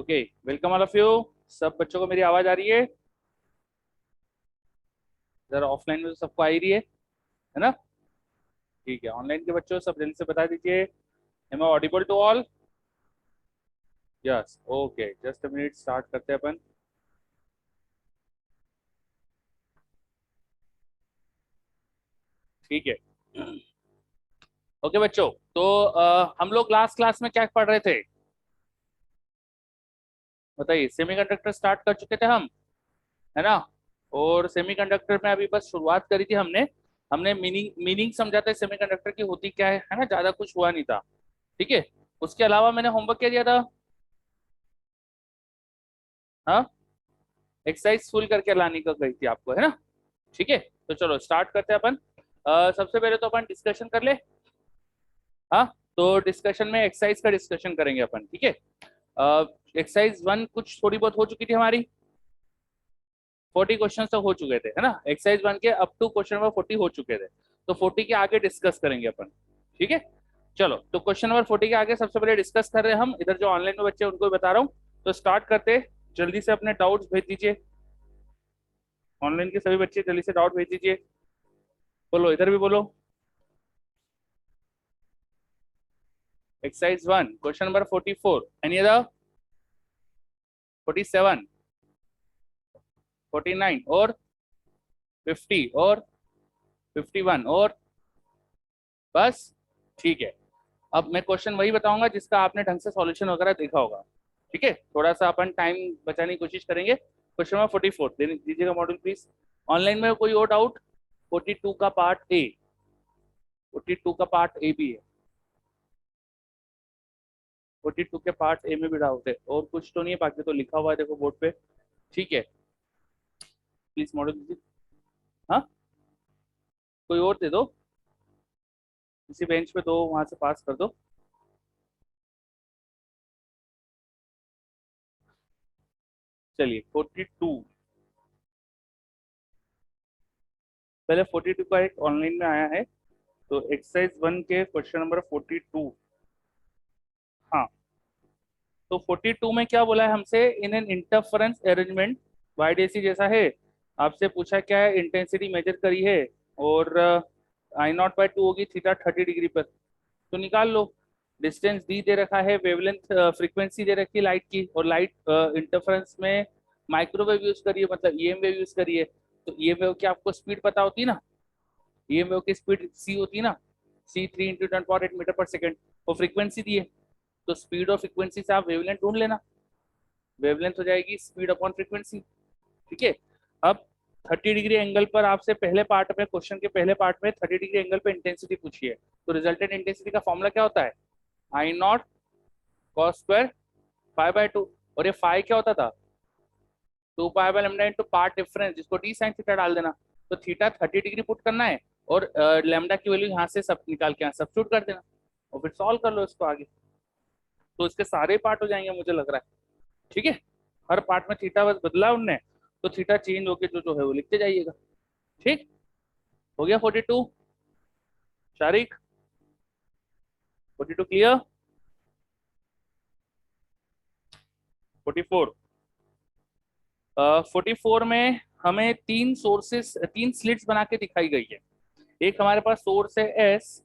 Okay, welcome all of you. सब बच्चों को मेरी आवाज आ रही है? जरा ऑफलाइन में तो सबको आ ही रही है ना? ठीक है, ऑनलाइन के बच्चों सब जल्दी से बता दीजिए, am I audible to all? Yes, okay, just a minute, start करते हैं अपन। ठीक है। ओके बच्चों, तो हम लोग लास्ट क्लास में क्या पढ़ रहे थे बताइए? सेमीकंडक्टर स्टार्ट कर चुके थे हम, है ना? और सेमीकंडक्टर में अभी बस शुरुआत करी थी हमने। हमने मीनिंग मीनिंग समझा था सेमीकंडक्टर की होती क्या है ना? ज्यादा कुछ हुआ नहीं था। ठीक है। उसके अलावा मैंने होमवर्क क्या दिया था? हाँ, एक्सरसाइज फुल करके लाने का गई थी आपको, है ना? ठीक है, तो चलो स्टार्ट करते हैं अपन। सबसे पहले तो अपन डिस्कशन कर ले। हाँ, तो डिस्कशन में एक्सरसाइज का डिस्कशन करेंगे अपन, ठीक है? एक्सरसाइज वन कुछ थोड़ी बहुत हो चुकी थी हमारी। 40 क्वेश्चन तो हो चुके थे, है ना? एक्सरसाइज वन के अप टू क्वेश्चन नंबर 40 हो चुके थे। तो 40 के आगे डिस्कस करेंगे अपन। ठीक है, चलो तो क्वेश्चन नंबर 40 के आगे सबसे पहले डिस्कस कर रहे हैं हम। इधर जो ऑनलाइन में बच्चे हैं, उनको भी बता रहा हूँ। तो स्टार्ट करते हैं। जल्दी से अपने डाउट्स भेज दीजिए। ऑनलाइन के सभी बच्चे जल्दी से डाउट भेज दीजिए। बोलो, इधर भी बोलो। Exercise one question number 44, any other? 47, 49 और 50 और 51 और बस। ठीक है। अब मैं क्वेश्चन वही बताऊंगा जिसका आपने ढंग से सॉल्यूशन वगैरह देखा होगा। ठीक है, थोड़ा सा अपन टाइम बचाने की कोशिश करेंगे। क्वेश्चन नंबर 44 दीजिएगा मॉड्यूल प्लीज। ऑनलाइन में कोई और डाउट? 42 का पार्ट ए, 42 का पार्ट ए भी है। 42 के पार्ट ए में भी डाउट है और कुछ तो नहीं है, बाकी तो लिखा हुआ है देखो बोर्ड पे। ठीक है, प्लीज मॉड्यूल दीजिए। हाँ, कोई और दे दो, किसी बेंच पे दो, वहां से पास कर दो। चलिए 42, पहले 42 का एक ऑनलाइन में आया है। तो एक्सरसाइज वन के क्वेश्चन नंबर 42। हाँ, तो 42 में क्या बोला है हमसे? इन एन इंटरफेरेंस अरेंजमेंट वाईडीसी जैसा है। आपसे पूछा क्या है? इंटेंसिटी मेजर करी है और आई नॉट बाई टू होगी थीटा 30 डिग्री पर। तो निकाल लो। डिस्टेंस डी दे रखा है, वेवलेंथ फ्रीक्वेंसी दे रखी है लाइट की, और लाइट इंटरफेरेंस में माइक्रोवेव यूज करिए, मतलब ईएम वेव यूज करिए। तो ईएम वेव की आपको स्पीड पता होती है ना? ईएम वेव की स्पीड सी होती है ना? सी 3 × 10⁻⁸ और फ्रीक्वेंसी दी है। तो स्पीड और फ्रीक्वेंसी से आप वेवलेंथ ढूंढ लेना। वेवलेंथ हो जाएगी स्पीड अपॉन फ्रीक्वेंसी। ठीक है। अब 30 डिग्री एंगल पर आपसे पहले पार्ट में, क्वेश्चन के पहले पार्ट में 30 डिग्री एंगल पे इंटेंसिटी पूछी है। तो रिजल्टेंट इंटेंसिटी का फॉर्मूला क्या होता है? I naught cos square five by two. और ये फाइव क्या होता था? 2 pi by lambda into path difference, जिसको डी साइन थीटा डाल देना। तो थीटा 30 डिग्री पुट करना है और लेमडा की वैल्यू यहाँ से सब निकाल के यहाँ सब्स्टिट्यूट कर देना और फिर सॉल्व कर लो इसको आगे। तो इसके सारे पार्ट हो जाएंगे मुझे लग रहा है। ठीक है, हर पार्ट में थीटा बस बदला उनने, तो थीटा चेंज होके जो है वो लिखते जाइएगा। ठीक, हो गया 42? शारिक, 42 क्लियर? 44, 44 में हमें तीन सोर्सेस, तीन स्लिट्स बना के दिखाई गई है। एक हमारे पास सोर्स है एस।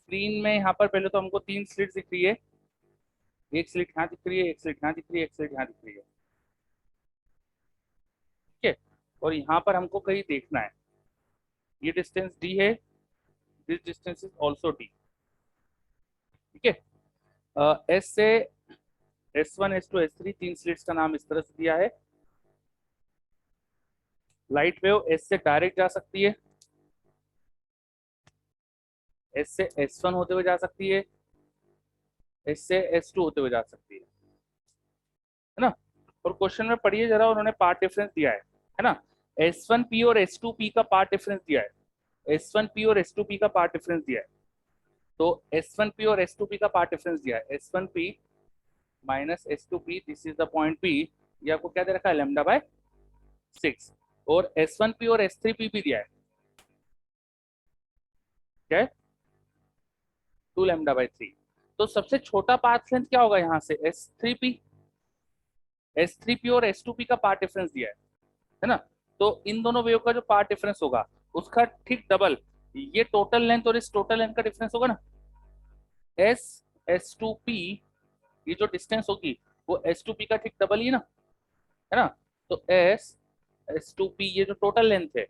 स्क्रीन में यहाँ पर पहले तो हमको तीन स्लिट दिख रही है। एक स्लिट यहाँ दिख रही है, एक स्लिट यहाँ दिख रही है, एक स्लिट यहाँ दिख रही है। ठीक है, और यहाँ पर हमको कहीं देखना है। ये डिस्टेंस डी है, this distance is also D. ठीक है, एस से S1 S2 S3 तीन स्लिट्स का नाम इस तरह से दिया है। लाइट वेव एस से डायरेक्ट जा सकती है, एस से S1 होते हुए जा सकती है, एस से S2 होते हुए जा सकती है ना? और क्वेश्चन में पढ़िए जरा, उन्होंने पार्ट डिफरेंस दिया है ना? S1P और S2P का पार्ट डिफरेंस दिया है। S1P और S2P का पार्ट डिफरेंस दिया है। तो S1P और S2P का पार्ट डिफरेंस दिया है, S1P minus S2P, this is the point P। ये आपको क्या दे रखा है? Lambda by 6। और S1P और S3P भी दिया है, क्या है? 2 लेमडा बाय 3। तो सबसे छोटा पाथ लेंथ क्या होगा यहाँ से? S3P। S3P और S2P का पार्ट डिफरेंस दिया है ना। तो इन दोनों वेव का जो पार्ट डिफरेंस होगा उसका ठीक डबल ये टोटल लेंथ और इस टोटल लेंथ का डिफरेंस होगा ना। S2P ये जो डिस्टेंस होगी वो S2P का ठीक डबल ही ना, है ना। तो S2P ये जो टोटल लेंथ है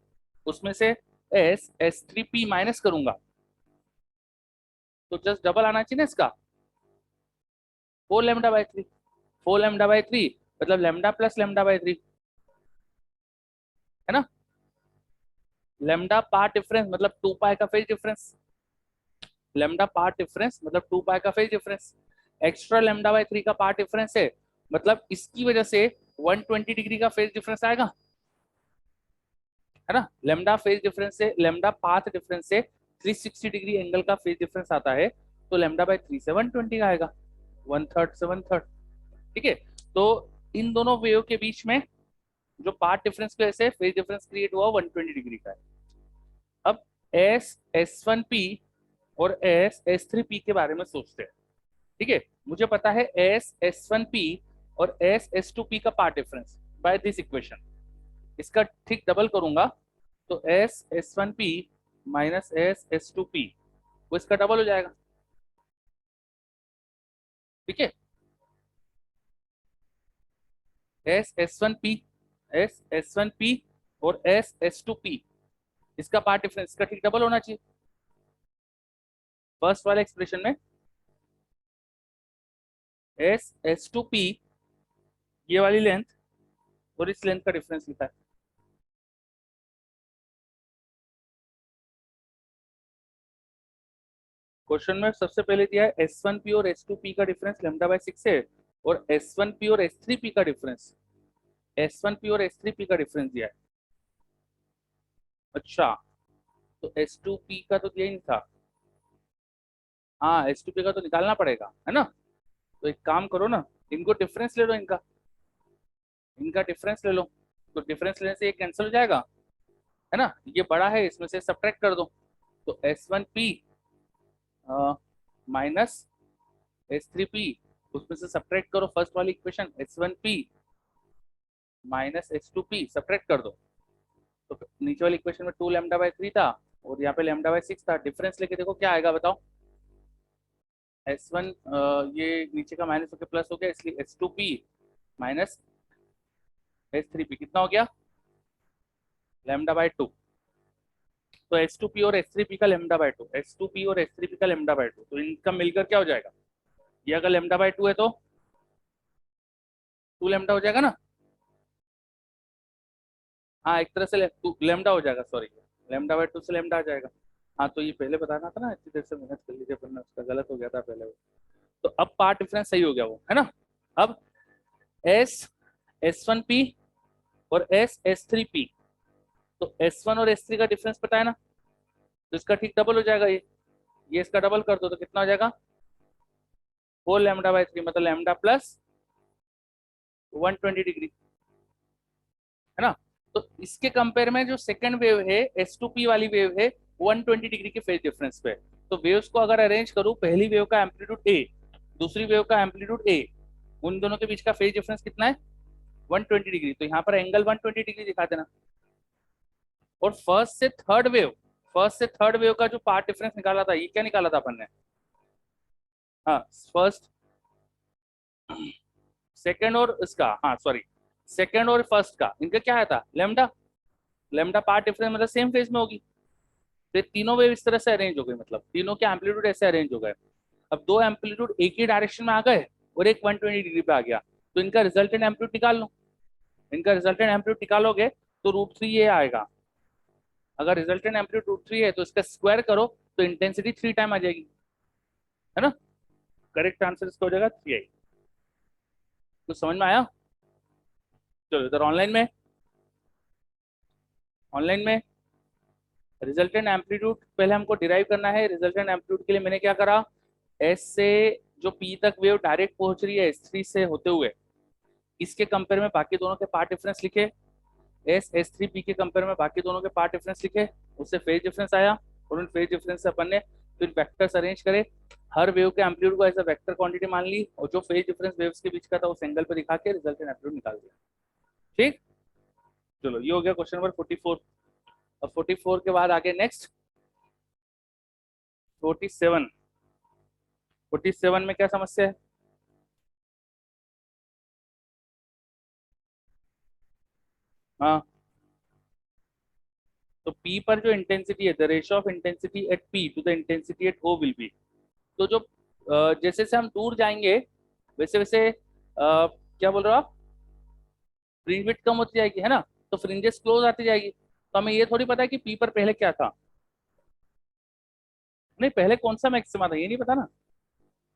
उसमें से S3P माइनस करूंगा तो जस्ट डबल आना चाहिए ना इसका, 4 λ/3। 4 λ/3 मतलब लैम्डा प्लस λ/3, है ना। लैम्डा पार्ट डिफरेंस मतलब 2 पाई का phase difference, lambda path difference मतलब 2 पाई का फेज डिफरेंस। एक्स्ट्रा λ/3 का पार्ट डिफरेंस है मतलब इसकी वजह से 120 डिग्री का फेज डिफरेंस आएगा, है ना। लैम्डा फेज डिफरेंस से, लैम्डा पाथ डिफरेंस से 360 डिग्री एंगल का फेज डिफरेंस आता है, तो λ/3 से 120 का आएगा, 1/3 से 1/3। ठीक है। तो इन दोनों वेव के बीच में जो पार्ट डिफरेंस की वजह से फेज डिफरेंस क्रिएट हुआ 120 डिग्री का है। अब S1P और S3P के बारे में सोचते हैं। ठीक है, मुझे पता है S1P और S2P का path difference by this equation, इसका ठीक डबल करूंगा तो S1P माइनस S2P वो इसका डबल हो जाएगा। ठीक है, S1P और S2P इसका पार्ट डिफरेंस इसका ठीक डबल होना चाहिए। फर्स्ट वाले एक्सप्रेशन में S2P ये वाली लेंथ और इस लेंथ का डिफरेंस लिखा है। क्वेश्चन में सबसे पहले दिया है S1P और S2P का डिफरेंस λ/6 है और S1P और S3P का डिफरेंस, S1P और S3P का डिफरेंस दिया है। अच्छा, तो S2P का तो दिया ही नहीं था। हाँ, S2P का तो निकालना पड़ेगा, है ना। तो एक काम करो ना, इनको डिफरेंस ले लो, इनका इनका डिफरेंस ले लो, तो डिफरेंस लेने से ये कैंसिल हो जाएगा, है ना। ये बड़ा है इसमें से सब्ट्रैक्ट कर दो, तो S1P माइनस S3P उसमें से सब्ट्रैक्ट करो फर्स्ट वाली equation, S1P minus S2P subtract कर दो, तो नीचे वाली इक्वेशन में 2 λ/3 था और यहाँ पे λ/6 था। डिफरेंस लेके देखो क्या आएगा बताओ। S1 ये नीचे का माइनस होकर प्लस हो गया, इसलिए S2P माइनस S3P कितना हो गया, λ/2। तो S2P और S3P का λ/2, S2P और S3P का λ/2, तो इनका मिलकर क्या हो जाएगा, ये अगर λ/2 है तो 2 λ हो जाएगा ना। हाँ, एक तरह से लैम्डा हो जाएगा, सॉरी, λ/2 से लैम्डा आ जाएगा। हाँ, तो ये पहले बताना था ना, इतनी देर से मेहनत कर लीजिए, वरना उसका गलत हो गया था पहले वो। तो अब पार्ट डिफरेंस सही हो गया वो, है ना। अब S1P और S3P, तो S1 और S3 का डिफरेंस पता है ना, तो इसका ठीक डबल हो जाएगा ये इसका डबल कर दो तो कितना हो जाएगा, 4 λ/3 मतलब लैम्डा प्लस 120 डिग्री, है ना। तो इसके कंपेयर में जो सेकंड वेव है S2P वाली वेव है 120 डिग्री के फेज डिफरेंस पे। तो वेव्स को अगर अरेंज करूं, पहली वेव का एम्पलीट्यूड A, दूसरी वेव का एम्पलीट्यूड A, उन दोनों के बीच का फेज डिफरेंस कितना है 120 डिग्री, तो यहाँ पर एंगल 120 डिग्री दिखा देना। और फर्स्ट से थर्ड वेव का जो पार्ट डिफरेंस निकाला था, ये क्या निकाला था अपन ने, हाँ फर्स्ट सेकंड और इसका, हाँ सॉरी, सेकंड और फर्स्ट का इनका क्या आया था लैम्डा, लैम्डा पार्ट डिफरेंस मतलब सेम फेज में होगी। तो तीनों वेव इस तरह से अरेंज हो गए, मतलब तीनों के एम्पलीट्यूड ऐसे अरेंज हो गए। अब दो एम्पलीट्यूड एक ही डायरेक्शन में आ गए और एक 120 डिग्री पे आ गया, तो इनका रिजल्टेंट एम्पलीट्यूड निकाल लो। इनका रिजल्टेंट एम्पलीट्यूड निकालोगे तो √3 ये आएगा। अगर रिजल्टेंट एम्पलीट्यूड √3 है तो इसका स्क्वायर करो तो इंटेंसिटी 3 टाइम आ जाएगी, है ना। करेक्ट आंसर इसका हो जाएगा 3i। कुछ समझ में आया। चलो इधर ऑनलाइन में रिजल्टेंट एम्पलीट्यूड पहले हमको डिराइव करना है। रिजल्टेंट एम्पलीट्यूड के लिए मैंने क्या करा, एस से जो पी तक वेव डायरेक्ट पहुंच रही है S3 से होते हुए, इसके कंपेयर में बाकी दोनों के पार्ट डिफरेंस लिखे, S3P के कंपेयर में बाकी दोनों के पार्ट डिफरेंस लिखे, उससे फेज डिफरेंस आया और उन फेज डिफरेंस से अपन ने फिर वेक्टर्स अरेंज करे हर वेव के एम्पलीट्यूड को एज अ वेक्टर क्वांटिटी मान ली और जो फेज डिफरेंस वेव्स के बीच का था उस एंगल पे दिखा के रिजल्टेंट एम्पलीट्यूड निकाल दिया। ठीक, चलो ये हो गया क्वेश्चन नंबर 44। अब 44 के बाद आगे नेक्स्ट 47। 47 में क्या समस्या है? हाँ, तो P पर जो इंटेंसिटी है, the ratio of intensity at P to the intensity at O will be. तो जो जैसे जैसे हम दूर जाएंगे वैसे वैसे क्या बोल रहे हो आप, फ्रिंज विड्थ कम होती जाएगी है ना, तो फ्रिंजेस क्लोज आती जाएगी। तो हमें ये थोड़ी पता है कि P पर पहले क्या था, नहीं पहले कौन सा मैक्सिमा था ये नहीं पता ना।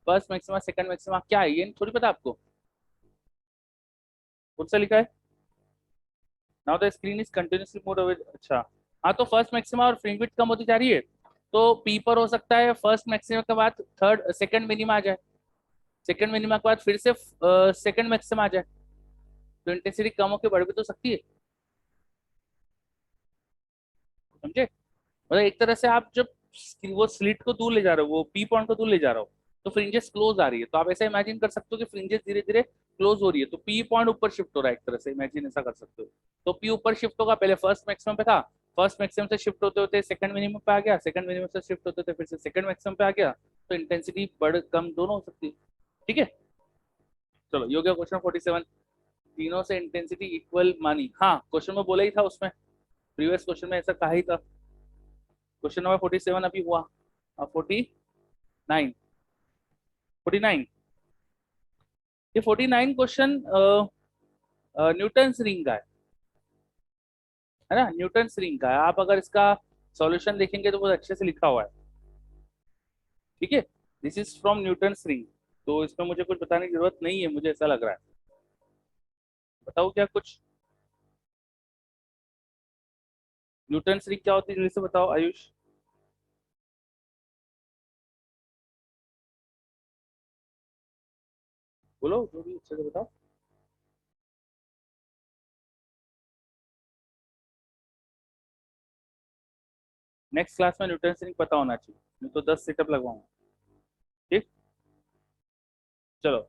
फर्स्ट मैक्सिमा सेकंड मैक्सिमा क्या है ये थोड़ी पता आपको, कौन सा लिखा है? Now the screen is continuously move away. अच्छा, हाँ तो फर्स्ट मैक्सिमा और फ्रिंज विड्थ कम होती जा रही है, तो पी पर हो सकता है फर्स्ट मैक्सिमा के बाद थर्ड सेकंड मिनिमा आ जाए, सेकंड मिनिमा के बाद फिर से सेकंड मैक्सिमा आ जाए, तो इंटेंसिटी कम होकर बढ़ भी तो सकती है। समझे? मतलब एक तरह से आप जब वो स्लिट को दूर ले जा रहे हो, वो पी पॉइंट को दूर ले जा रहे हो, तो फ्रिंजेस क्लोज आ रही है, तो आप ऐसा इमेजिन कर सकते हो कि फ्रिंजेस धीरे धीरे क्लोज हो रही है, तो पी पॉइंट ऊपर शिफ्ट हो रहा है, एक तरह से इमेजिन ऐसा कर सकते हो। तो पी ऊपर शिफ्ट होगा, पहले फर्स्ट मैक्सिमम पे था, फर्स्ट मैक्सिमम से शिफ्ट होते होते सेकंड मिनिमम पे आ गया, सेकंड मिनिमम से शिफ्ट होते होते फिर से सेकंड मैक्सिमम पे आ गया, तो इंटेंसिटी बढ़ कम दोनों हो सकती है। ठीक है, चलो ये हो गया क्वेश्चन 47। तीनों से इंटेंसिटी इक्वल मानी, हाँ क्वेश्चन में बोला ही था उसमें, प्रीवियस क्वेश्चन में ऐसा कहा ही था। क्वेश्चन नंबर 47 अभी हुआ, 49। 49, ये 49 क्वेश्चन न्यूटन रिंग का है ना, न्यूटन रिंग का है। आप अगर इसका सॉल्यूशन देखेंगे तो बहुत अच्छे से लिखा हुआ है। ठीक है, this is from Newton ring, तो इसमें मुझे कुछ बताने की जरूरत नहीं है, मुझे ऐसा लग रहा है। बताओ क्या कुछ, न्यूटन रिंग क्या होती है जल्दी से बताओ आयुष। बोलो जो भी अच्छे से बताओ। नेक्स्ट क्लास में न्यूटन रिंग पता होना चाहिए, नहीं तो 10 सेटअप लगवाऊंगा। ठीक, चलो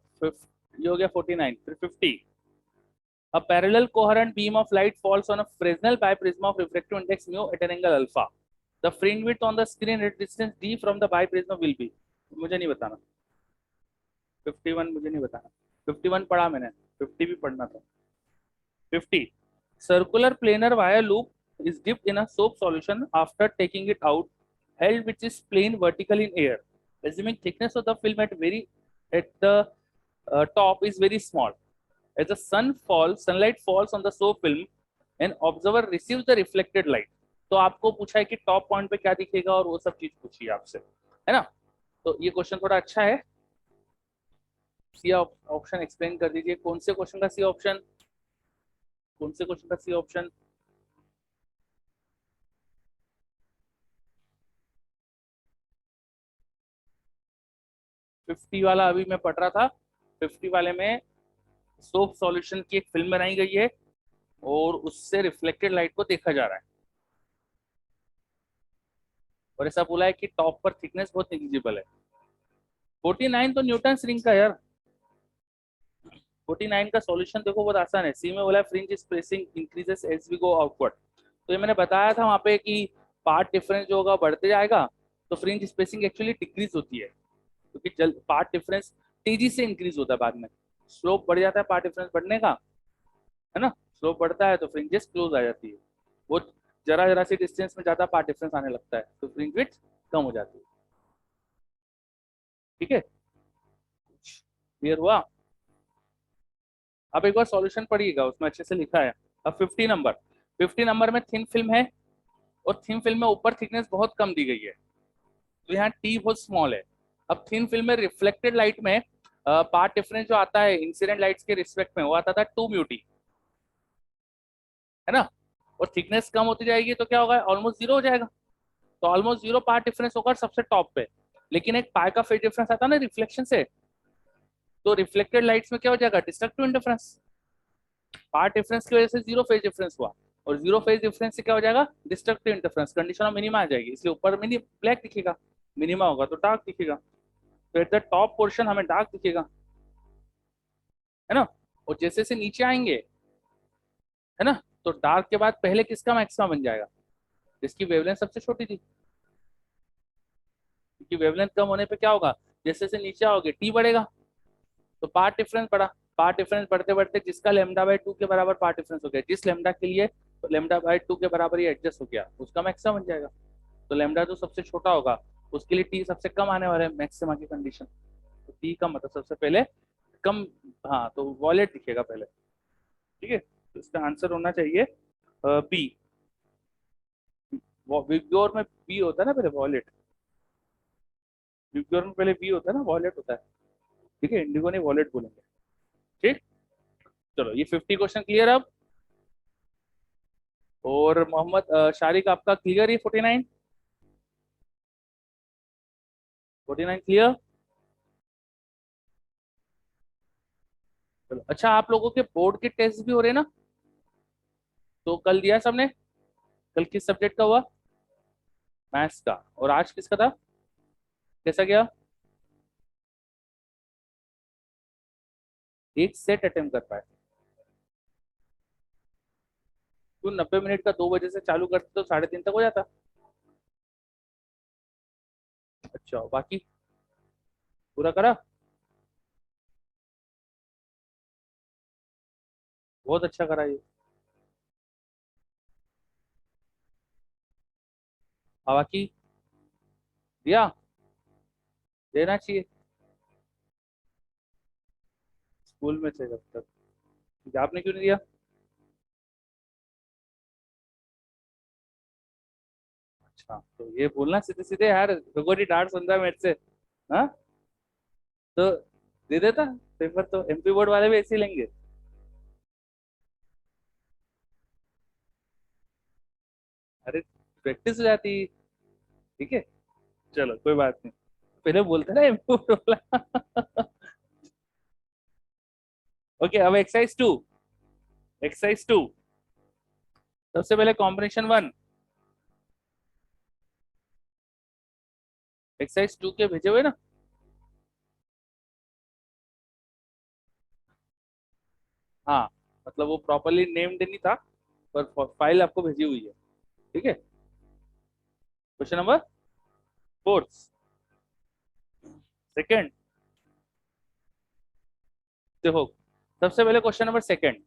ये हो गया 49, फिर 50। A parallel coherent beam of light falls on a Fresnel biprism of refractive index mu at an angle alpha. The fringe width on the screen at distance d from the biprism will be, मुझे नहीं बताना। 51 मुझे नहीं बताना, 51 पढ़ा मैंने, 50 भी पढ़ना था। 50, circular planar wire loop is dipped in a soap solution after taking it out, held which is plane vertical in air. Assuming thickness of the film at the top is very small. As the sunlight falls on the soap film, an observer receives the reflected light. तो आपको पूछा है कि top point पे क्या दिखेगा और वो सब चीज पूछी है आपसे, है ना। तो ये क्वेश्चन थोड़ा अच्छा है। सी ऑप्शन एक्सप्लेन कर दीजिए, कौन से क्वेश्चन का सी ऑप्शन, कौन से क्वेश्चन का सी ऑप्शन? फिफ्टी वाला अभी मैं पढ़ रहा था, 50 वाले में सोप सॉल्यूशन की एक फिल्म बनाई गई है और उससे रिफ्लेक्टेड लाइट को देखा जा रहा है, और ऐसा बोला है कि टॉप पर थिकनेस बहुत नेग्लिजिबल है। 49 तो न्यूटन रिंग का यार, 49 का सॉल्यूशन देखो बहुत आसान है। सी में बोला fringe spacing increases as we go outward, तो ये मैंने बताया था वहां पे कि पार्ट डिफरेंस जो होगा बढ़ते जाएगा, तो फ्रिंज स्पेसिंग एक्चुअली डिक्रीज होती है, क्योंकि जल्द पार्ट डिफरेंस तेजी से इंक्रीज होता है, बाद में स्लोप बढ़ जाता है पार्ट डिफरेंस बढ़ने का, है ना। स्लोप बढ़ता है तो फ्रिंजेस क्लोज आ जाती है, वो जरा जरा सी डिस्टेंस में ज्यादा पार्ट डिफरेंस आने लगता है तो फ्रिंज विड्थ कम हो जाती है। ठीक है, क्लियर हुआ? अब एक बार सॉल्यूशन पढ़िएगा, उसमें अच्छे से लिखा है। अब 50 नंबर, 50 नंबर में थिन फिल्म है और थिन फिल्म में ऊपर थिकनेस बहुत कम दी गई है, तो यहाँ टी बहुत स्मॉल है। अब थिन फिल्म में रिफ्लेक्टेड लाइट में पार्ट डिफरेंस जो आता है इंसिडेंट लाइट्स के रिस्पेक्ट में वो आता था 2 म्यूटी, है ना। और थिकनेस कम होती जाएगी तो क्या होगा, ऑलमोस्ट जीरो हो जाएगा, तो ऑलमोस्ट जीरो पार्ट डिफरेंस होगा सबसे टॉप पे। लेकिन एक पाई का फेज डिफरेंस आता है ना रिफ्लेक्शन से, तो रिफ्लेक्टेड लाइट्स में क्या हो जाएगा, डिस्ट्रक्टिव इंटरफेरेंस, पार्ट डिफरेंस की वजह से जीरो फेज डिफरेंस हुआ, और जीरो फेज डिफरेंस से क्या हो जाएगा, destructive interference, condition of minima आ जाएगी, इसलिए ऊपर मिनी ब्लैक दिखेगा, मिनिमा होगा तो डार्क दिखेगा। तो एट द टॉप पोर्शन हमें डार्क दिखेगा, है ना। और जैसे जैसे नीचे आएंगे, है ना, तो डार्क के बाद पहले किसका मैक्सिमा बन जाएगा, जिसकी वेवलेंथ सबसे छोटी थी। क्योंकि वेवलेंथ कम होने पे क्या होगा, जैसे जैसे नीचे आओगे टी बढ़ेगा, तो पार्ट डिफरेंस बढ़ा। पार्ट डिफरेंस बढ़ते बढ़ते जिसका लेमडा बाय 2 के बराबर पार्ट डिफरेंस हो गया, जिस लेमडा के लिए लेमडा बाय 2 के बराबर ये एडजस्ट हो गया, उसका मैक्सिमा बन जाएगा। तो लेमडा जो सबसे छोटा होगा उसके लिए टी सबसे कम आने वाला है मैक्सिमा की कंडीशन। तो टी का मतलब सबसे पहले कम। हाँ, तो वॉलेट दिखेगा पहले। ठीक है, तो इसका आंसर होना चाहिए बी। विब्योर में बी होता है ना पहले, वॉलेट। विब्योर में पहले बी होता है ना, वॉलेट होता है। ठीक है, इंडिगो ने वॉलेट बोलेंगे। ठीक, चलो ये 50 क्वेश्चन क्लियर अब। और मोहम्मद शारिक आपका क्लियर है 49? 49 क्लियर। चलो अच्छा, आप लोगों के बोर्ड के टेस्ट भी हो रहे हैं ना? तो कल दिया सबने? कल किस सब्जेक्ट का हुआ? मैथ्स का। और आज किसका था? कैसा गया? एक सेट अटेम्प्ट कर पाए? तो 90 मिनट का 2 बजे से चालू करते तो 3:30 तक हो जाता। अच्छा, बाकी पूरा करा? बहुत अच्छा करा ये। बाकी दिया, देना चाहिए स्कूल में से जब तक। ठीक है, आपने क्यों नहीं दिया? अच्छा, तो ये बोलना सीधे सीधे यार, भगोरी डांट सुन रहा है मेरे से। हाँ, तो दे देता पेपर, तो एमपी बोर्ड वाले भी ऐसे ही लेंगे। अरे प्रैक्टिस हो जाती। ठीक है, चलो कोई बात नहीं, पहले बोलते ना एमपी बोर्ड वाला। ओके, अब एक्सरसाइज 2। एक्सरसाइज 2, सबसे पहले कॉम्बिनेशन 1। एक्सरसाइज 2 के भेजे हुए ना? हाँ, मतलब वो प्रॉपरली नेम्ड नहीं था, पर फाइल आपको भेजी हुई है। ठीक है, क्वेश्चन नंबर 4। सेकंड, देखो सबसे पहले क्वेश्चन नंबर सेकंड।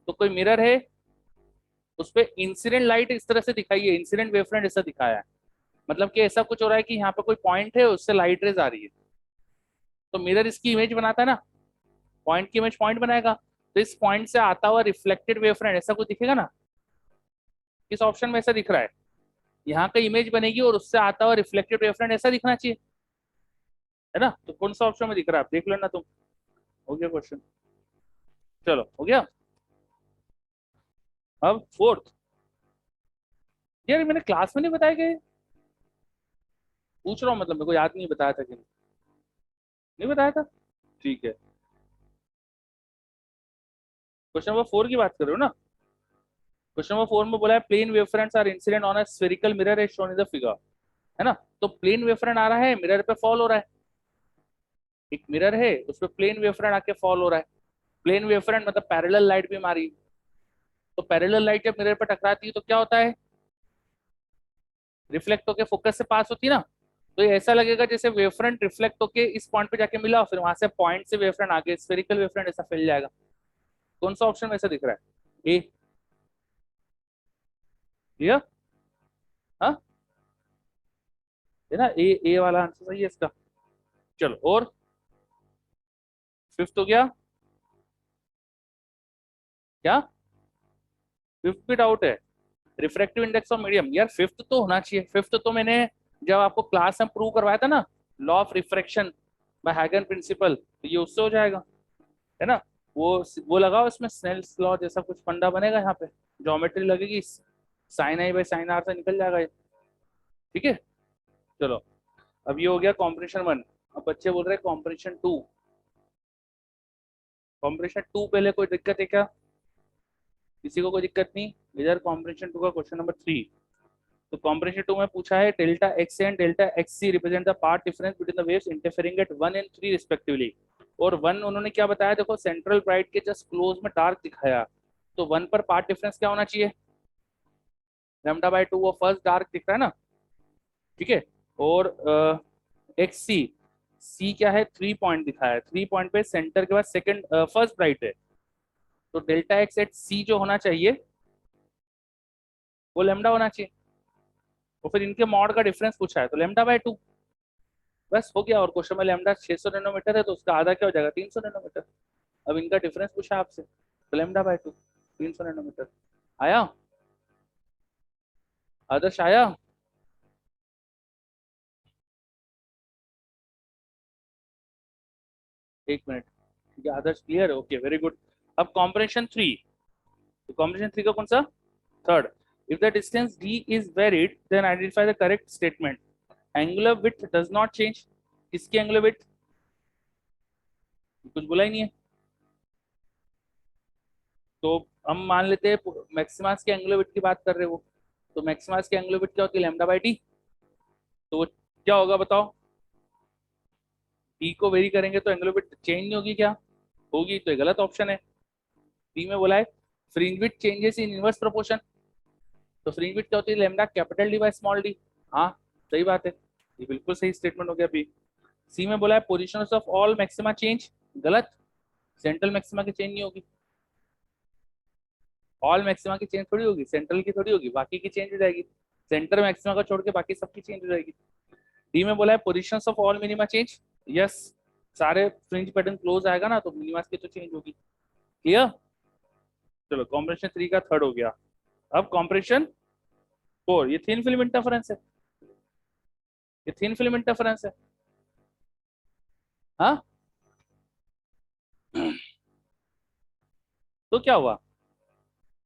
तो कोई मिरर है, उस पे इंसिडेंट लाइट इस तरह से दिखाई है, इंसिडेंट वेवफ्रंट ऐसा दिखाया है। मतलब कि ऐसा कुछ हो रहा है कि यहाँ पे कोई पॉइंट है, उससे लाइट रेज आ रही है। तो मिरर इसकी इमेज बनाता है ना, पॉइंट की इमेज पॉइंट बनाएगा। तो इस पॉइंट से आता हुआ रिफ्लेक्टेड वेवफ्रंट ऐसा कुछ दिखेगा ना? किस ऑप्शन में ऐसा दिख रहा है? यहाँ का इमेज बनेगी और उससे आता हुआ रिफ्लेक्टेड वेवफ्रंट ऐसा दिखना चाहिए, है ना। तो कौन सा ऑप्शन में दिख रहा है, आप देख लो ना तुम। हो गया क्वेश्चन। चलो हो गया। अब फोर्थ। यार मैंने क्लास में नहीं बताया कि, पूछ रहा हूँ, मतलब मेरे को याद नहीं बताया था कि नहीं? नहीं बताया था? ठीक है, क्वेश्चन नंबर 4 की बात कर रहे हो ना? क्वेश्चन नंबर 4 में बोला है plane wavefronts are incident on a spherical mirror as shown in the figure, है ना। तो प्लेन वेवफ्रंट आ रहा है, मिरर पे फॉल हो रहा है। एक मिरर है, उस पर प्लेन वेवफ्रंट आके फॉल हो रहा है। प्लेन वेवफ्रंट मतलब पैरेलल लाइट भी मारी। तो पैरेलल लाइट जब मिरर पर टकराती है तो क्या होता है, रिफ्लेक्ट होके फोकस से पास होती है ना। तो ये ऐसा लगेगा जैसे वेवफ्रंट रिफ्लेक्ट होके इस पॉइंट पे जाके मिला, फिर वहां से पॉइंट से वेवफ्रंट आगे स्फेरिकल वेवफ्रंट ऐसा फैल जाएगा। कौन सा ऑप्शन में ऐसा दिख रहा है? ए? ये, हाँ, है ना, ए वाला आंसर सही है इसका। चलो, और फिफ्थ हो गया क्या? फिफ्थ भी डाउट है? रिफ्रैक्टिव इंडेक्स ऑफ मीडियम, यार फिफ्थ तो होना चाहिए। फिफ्थ तो मैंने जब आपको क्लास में प्रूव करवाया था ना, लॉ ऑफ रिफ्रैक्शन बाय हैगन प्रिंसिपल, तो ये उससे हो जाएगा, है ना। वो लगाओ इसमें स्नेल्स लॉ जैसा कुछ फंडा बनेगा यहाँ पे, ज्योमेट्री लगेगी, sine i by sine r से निकल जाएगा ये। ठीक है, चलो। अब ये हो गया कॉम्प्रिहेंशन 1। अब बच्चे बोल रहे हैं कॉम्प्रिहेंशन 2। कॉम्प्रिहेंशन 2 पहले कोई दिक्कत है क्या? किसी को कोई दिक्कत नहीं? इधर कॉम्प्रिहेंशन 2 का क्वेश्चन नंबर 3। तो कॉम्प्रेशन 2 में पूछा है delta x and delta x c represent the path difference between the waves interfering at 1 and 3 respectively. और 1 उन्होंने क्या बताया, देखो सेंट्रल ब्राइट के जस्ट क्लोज में डार्क दिखाया, तो 1 पर पाथ डिफरेंस क्या होना चाहिए, लैम्डा बाय 2, वो फर्स्ट डार्क दिख रहा है ना, ठीक है। और एक्स सी, सी क्या है, 3 पॉइंट दिखाया है, 3 पॉइंट पे सेंटर के बाद सेकंड फर्स्ट ब्राइट है, तो डेल्टा एक्स एट सी जो होना चाहिए वो लैम्डा होना चाहिए। और फिर इनके मॉड का डिफरेंस पूछा है तो लैम्डा बाय 2, बस हो गया। और क्वेश्चन में लैम्डा 600 नैनोमीटर है तो उसका आधा क्या हो जाएगा, 300 नैनोमीटर। अब इनका डिफरेंस पूछा आपसे तो लैम्डा बाय 2, 300 नैनोमीटर। आया आदर्श, आया? एक मिनट, ठीक है आदर्श, क्लियर, ओके वेरी गुड। अब कॉम्प्रेशन 3, तो कॉम्प्रेशन 3 का कौन सा, third. If the distance d is varied then identify the correct statement। Angular width does not change, किसकी एंगुलर विड्थ, कुछ बोला ही नहीं है। तो हम मान लेते हैं मैक्सिमास के एंगुलर विड्थ की बात कर रहे हो, तो मैक्सिमास की एंगुलर विड्थ क्या होती है, लैम्डा बाय टी। तो वो क्या होगा बताओ, टी को वेरी करेंगे तो एंगुलर विड्थ चेंज नहीं होगी क्या, होगी, तो ये गलत ऑप्शन है। टी में बोला है fringe width changes in inverse proportion, तो फ्रिंज विड्थ क्या होती है, lambda capital D by small D. हाँ सही बात है, ये बिल्कुल सही स्टेटमेंट हो गया बी। सी में बोला है position of all maxima change, गलत, सेंट्रल मैक्सिमा की चेंज नहीं होगी, ऑल मैक्सिमा की चेंज थोड़ी होगी, सेंट्रल की थोड़ी होगी, बाकी की चेंज हो जाएगी, सेंटर मैक्सिमा का छोड़ के बाकी सबकी चेंज हो जाएगी। डी में बोला है position of all minima change, yes, सारे फ्रिंज पैटर्न क्लोज आएगा ना तो मिनिमा की तो चेंज होगी, क्लियर। चलो कॉम्प्रेशन 3 का थर्ड हो गया। अब कॉम्प्रेशन 4, ये थिन फिल्म इंटरफेरेंस है, ये थिन फिल्म इंटरफेरेंस है। हाँ तो क्या हुआ,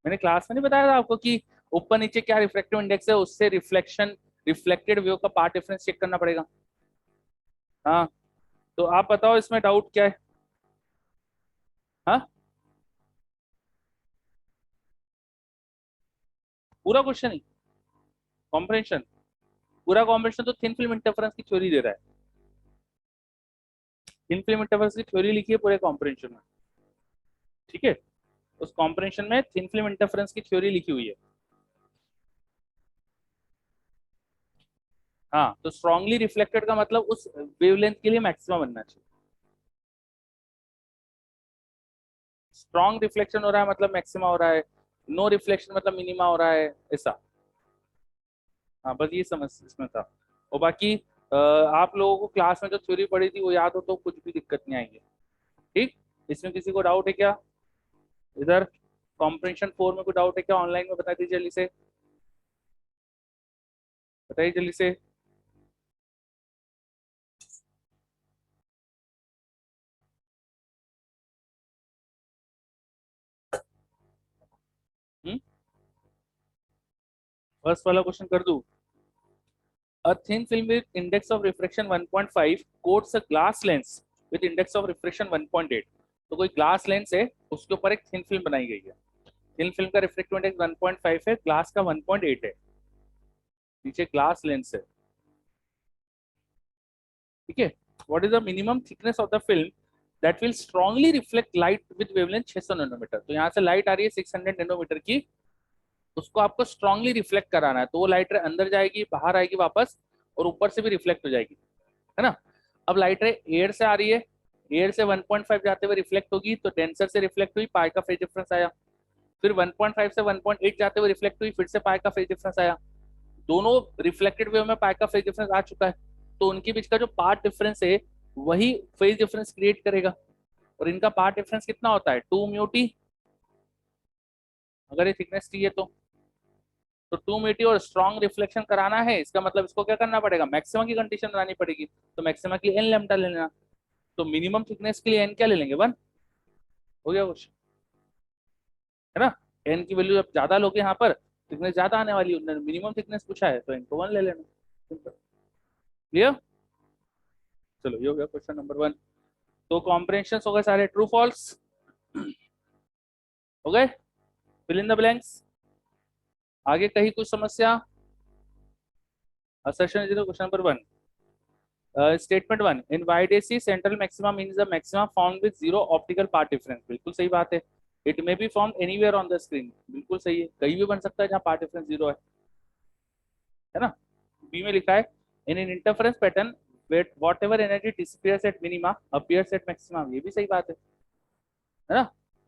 मैंने क्लास में नहीं बताया था आपको कि ऊपर नीचे क्या रिफ्रैक्टिव इंडेक्स है, उससे रिफ्लेक्शन, रिफ्लेक्टेड वेव का पार्ट डिफरेंस चेक करना पड़ेगा। हाँ तो आप बताओ इसमें डाउट क्या है। हाँ पूरा क्वेश्चन ही कॉम्प्रेंशन, पूरा कॉम्प्रेंशन तो थिन फिल्म इंटरफेरेंस की थ्योरी दे रहा है, थिन फिल्म इंटरफेरेंस की थ्योरी लिखी है पूरे कॉम्प्रेंशन में, ठीक है। उस कॉम्प्रेंशन में थिन फिल्म इंटरफेरेंस की थ्योरी लिखी हुई है। हाँ तो स्ट्रांगली रिफ्लेक्टेड का मतलब उस वेवलेंथ के लिए मैक्सिमम बनना चाहिए, स्ट्रॉन्ग रिफ्लेक्शन हो रहा है मतलब मैक्सिमा हो रहा है, नो रिफ्लेक्शन मतलब मिनिमा हो रहा है, ऐसा। हाँ बस ये समझ इसमें था। और बाकी आप लोगों को क्लास में जो थ्योरी पढ़ी थी वो याद हो तो कुछ भी दिक्कत नहीं आएगी, ठीक। इसमें किसी को डाउट है क्या, इधर कॉम्प्रेंशन 4 में कोई डाउट है क्या, ऑनलाइन में बता दीजिए जल्दी से, बताइए जल्दी से। फर्स्ट वाला क्वेश्चन कर दूं, a thin film with index of refraction 1.5 coats a glass lens with index of refraction 1.8। तो कोई ग्लास लेंस है उसके ऊपर एक थिन फिल्म बनाई गई है, थिन फिल्म का रिफ्रैक्टिव इंडेक्स 1.5 है, ग्लास का 1.8 है, नीचे ग्लास लेंस है, ठीक है। What is the minimum thickness of the film that will strongly reflect light with wavelength 600 nanometre. तो यहाँ से लाइट आ रही है 600 नैनोमीटर की, उसको आपको स्ट्रांगली रिफ्लेक्ट कराना है, तो वो लाइट रे अंदर जाएगी बाहर आएगी वापस, और ऊपर से भी रिफ्लेक्ट हो जाएगी, है ना। अब लाइट रे एयर से आ रही है, एयर से 1.5 जाते हुए रिफ्लेक्ट होगी, तो डेंसर से रिफ्लेक्ट हुई, पाई का फेज डिफरेंस आया, फिर 1.5 से 1.8 जाते हुए रिफ्लेक्ट हुई, फिर से पाई का फेज डिफरेंस आया, दोनों रिफ्लेक्टेड वेव में पाई का फेज डिफरेंस आ चुका है, तो उनके बीच का जो पार्ट डिफरेंस है वही फेज डिफरेंस क्रिएट करेगा। और इनका पार्ट डिफरेंस कितना होता है, 2 म्यू टी, अगर ये थिकनेस टी है तो 2 म्यू टी, और स्ट्रॉन्ग रिफ्लेक्शन कराना है इसका मतलब इसको क्या करना पड़ेगा, मैक्सिमम की कंडीशन बनानी पड़ेगी, तो मैक्सिमम के लिए एन लैम्डा लेना, तो मिनिमम थिकनेस के लिए एन क्या ले लेंगे, 1, हो गया कुछ, है ना। एन की वैल्यू जब ज्यादा लोगे यहाँ पर थिकनेस ज्यादा आने वाली है, मिनिमम थिकनेस पूछा है तो इनको 1 ले लेना, क्लियर। चलो ये हो गया क्वेश्चन नंबर 1। तो कॉम्प्रेंशन हो गए सारे, ट्रू फॉल्स हो गए, फिल इन द ब्लैंक्स। आगे कहीं कुछ समस्या, assertion is question number 1. Statement 1, in YDC central maxima means the maxima found with zero optical path difference. बिल्कुल सही बात है. It may be found anywhere on the screen. बिल्कुल सही है, कहीं भी बन सकता है जहाँ पाथ डिफरेंस जीरो है ना. बी में लिखा है in an interference pattern whatever energy disappears at minima appears at maximum. ये भी सही बात है ना.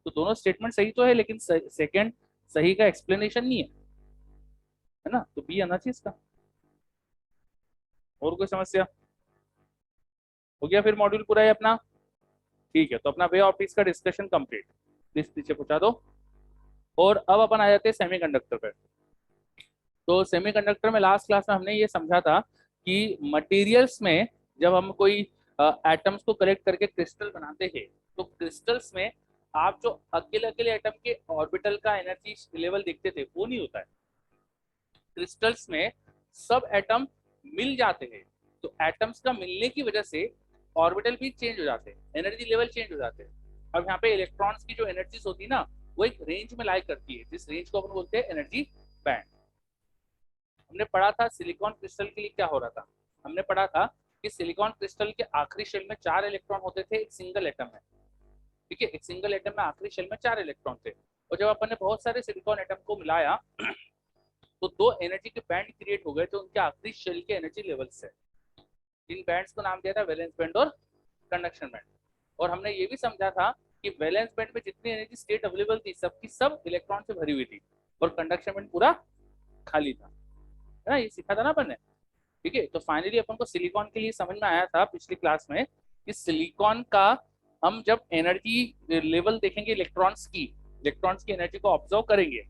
तो दोनों स्टेटमेंट सही तो है, लेकिन सेकंड सही का एक्सप्लेनेशन नहीं है ना. तो बी आना चाहिए इसका. और कोई समस्या? हो गया फिर मॉड्यूल पूरा है अपना. ठीक है, तो अपना वे ऑप्टिक्स का डिस्कशन कंप्लीट. प्लीज पीछे पहुंचा दो. और अब अपन आ जाते हैं सेमीकंडक्टर पे. तो सेमीकंडक्टर में लास्ट क्लास में हमने ये समझा था कि मटेरियल्स में जब हम कोई एटम्स को कलेक्ट करके क्रिस्टल बनाते हैं, तो क्रिस्टल्स में आप जो अकेले अकेले एटम के ऑर्बिटल का एनर्जी लेवल देखते थे वो नहीं होता है. क्रिस्टल्स में सब एटम मिल जाते हैं, तो एटम्स का मिलने की वजह से ऑर्बिटल भी चेंज हो जाते हैं, एनर्जी लेवल चेंज हो जाते हैं. अब यहाँ पे इलेक्ट्रॉन्स की जो एनर्जी होती है ना, वो एक रेंज में लाई करती है, जिस रेंज को अपन बोलते हैं एनर्जी बैंड. हमने पढ़ा था सिलिकॉन क्रिस्टल के लिए क्या हो रहा था. हमने पढ़ा था कि सिलिकॉन क्रिस्टल के आखिरी शेल में 4 इलेक्ट्रॉन होते थे एक सिंगल एटम में. ठीक है, एक सिंगल एटम में आखिरी शेल में 4 इलेक्ट्रॉन थे. और जब अपन ने बहुत सारे सिलिकॉन एटम को मिलाया तो 2 एनर्जी के बैंड क्रिएट हो गए जो उनके आखिरी शेल के एनर्जी लेवल से. इन बैंड्स को नाम दिया था वैलेंस बैंड और कंडक्शन बैंड. और हमने ये भी समझा था कि वैलेंस बैंड में जितनी एनर्जी स्टेट अवेलेबल थी सबकी सब इलेक्ट्रॉन से भरी हुई थी, और कंडक्शन बैंड पूरा खाली था, है ना. ये सीखा था ना अपन ने. ठीक है, तो फाइनली अपन को सिलिकॉन के लिए समझ में आया था पिछली क्लास में कि सिलिकॉन का हम जब एनर्जी लेवल देखेंगे इलेक्ट्रॉन्स की एनर्जी को ऑब्जर्व करेंगे,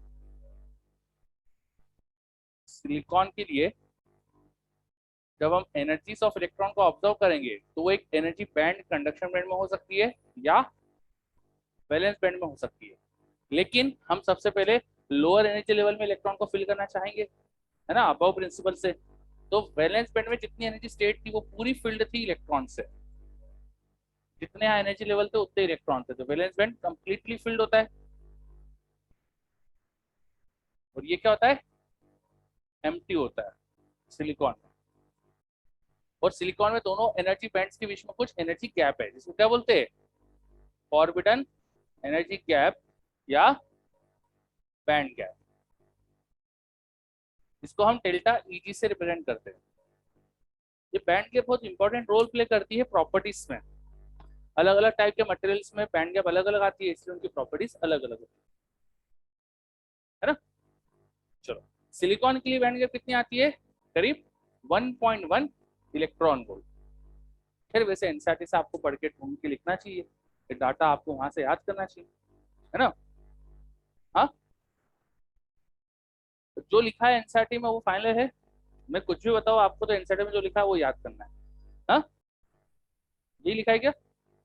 सिलिकॉन के लिए जब हम एनर्जीज ऑफ इलेक्ट्रॉन को ऑब्जर्व करेंगे तो वो एक एनर्जी बैंड कंडक्शन बैंड में हो सकती है या वैलेंस बैंड में हो सकती है. लेकिन हम सबसे पहले लोअर एनर्जी लेवल में इलेक्ट्रॉन को फिल करना चाहेंगे, है ना, अबव प्रिंसिपल से. तो वैलेंस बैंड में जितनी एनर्जी स्टेट थी वो पूरी फील्ड थी इलेक्ट्रॉन से. जितने एनर्जी लेवल थे उतने इलेक्ट्रॉन थे, तो वैलेंस बैंड कंप्लीटली फिल्ड होता है. और ये क्या होता है, एम्प्टी होता है सिलिकॉन में. और सिलिकॉन में दोनों एनर्जी बैंड्स के बीच में कुछ एनर्जी गैप है, जिसको क्या बोलते हैं, फॉरबिडन एनर्जी गैप या बैंड गैप. इसको हम डेल्टा ईजी से रिप्रेजेंट करते हैं. ये बैंड गैप बहुत इंपॉर्टेंट रोल प्ले करती है प्रॉपर्टीज में. अलग अलग टाइप के मटेरियल्स में बैंड गैप अलग अलग आती है, इसलिए उनकी प्रॉपर्टीज अलग अलग होती है ना. चलो, सिलिकॉन के लिए बैंड गैप कितनी आती है, करीब 1.1 इलेक्ट्रॉन वोल्ट. फिर वैसे एनसीईआरटी से आपको पढ़ के ढूंढ के लिखना चाहिए, डाटा आपको वहां से याद करना चाहिए, है ना. हाँ, जो लिखा है एनसीईआरटी में वो फाइनल है. मैं कुछ भी बताऊँ आपको, तो एनसीईआरटी में जो लिखा है वो याद करना है. हाँ, यही लिखा है क्या,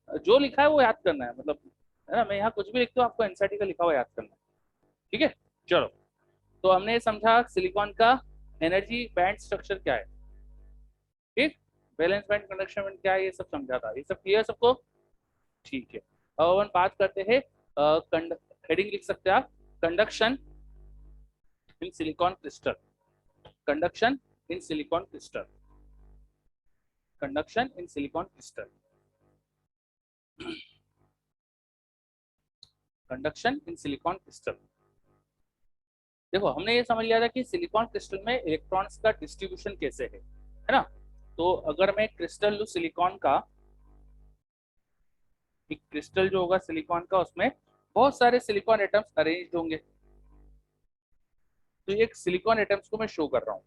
जो लिखा है वो याद करना है, मतलब, है ना. मैं यहाँ कुछ भी लिखता हूँ, आपको एनसीईआरटी का लिखा हुआ याद करना है. ठीक है, चलो. तो हमने समझा सिलिकॉन का एनर्जी बैंड स्ट्रक्चर क्या है. ठीक, वैलेंस बैंड कंडक्शन बैंड क्या है, ये सब समझा था. ये सब क्लियर सबको? ठीक है. अब अपन बात करते हैं, हेडिंग लिख सकते हैं आप, कंडक्शन इन सिलिकॉन क्रिस्टल. कंडक्शन इन सिलिकॉन क्रिस्टल. कंडक्शन इन सिलिकॉन क्रिस्टल. कंडक्शन इन सिलिकॉन क्रिस्टल. देखो, हमने ये समझ लिया था कि सिलिकॉन क्रिस्टल में इलेक्ट्रॉन्स का डिस्ट्रीब्यूशन कैसे है ना. तो अगर मैं क्रिस्टल लूं सिलिकॉन का, एक क्रिस्टल जो होगा सिलिकॉन का, उसमें बहुत सारे सिलिकॉन एटम्स अरेंज्ड होंगे. तो एक सिलिकॉन एटम्स को मैं शो कर रहा हूं.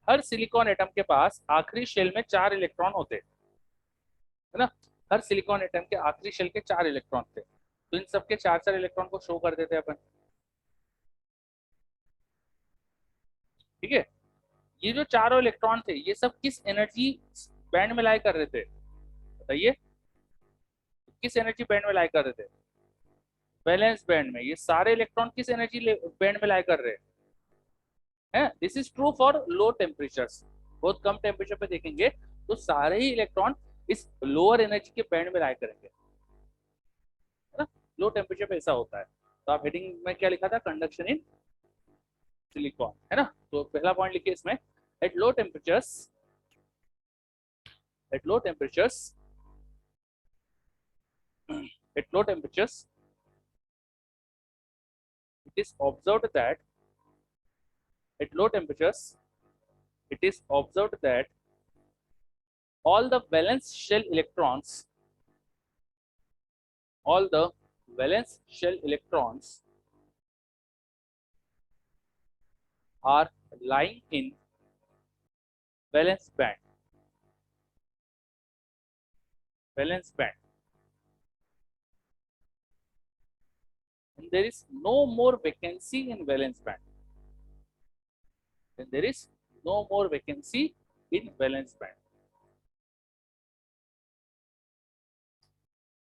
हर सिलिकॉन एटम के पास आखिरी शेल में 4 इलेक्ट्रॉन होते हैं, है ना. हर सिलिकॉन एटम के आखिरी शेल के 4 इलेक्ट्रॉन थे, तो इन सबके 4 इलेक्ट्रॉन को शो कर देते हैं अपन. ठीक है, ये जो चारों इलेक्ट्रॉन थे ये सब किस एनर्जी बैंड में लाई कर रहे थे, बताइए, किस एनर्जी बैंड में लाई कर रहे थे, वैलेंस बैंड में. ये सारे इलेक्ट्रॉन किस एनर्जी बैंड में लाई कर रहे हैं. This is true for low temperatures. बहुत कम टेम्परेचर पे देखेंगे तो सारे ही इलेक्ट्रॉन इस लोअर एनर्जी के बैंड में लाई करेंगे, है ना. लो टेम्परेचर पे ऐसा होता है. तो आप हेडिंग में क्या लिखा था, कंडक्शन इन सिलिकॉन, है ना। तो पहला पॉइंट लिखिए इसमें, eight low temperatures, at low temperatures, at low temperatures it is observed that, at low temperatures it is observed that all the valence shell electrons, all the valence shell electrons are lying in valence band, valence band, and there is no more vacancy in valence band, and there is no more vacancy in valence band.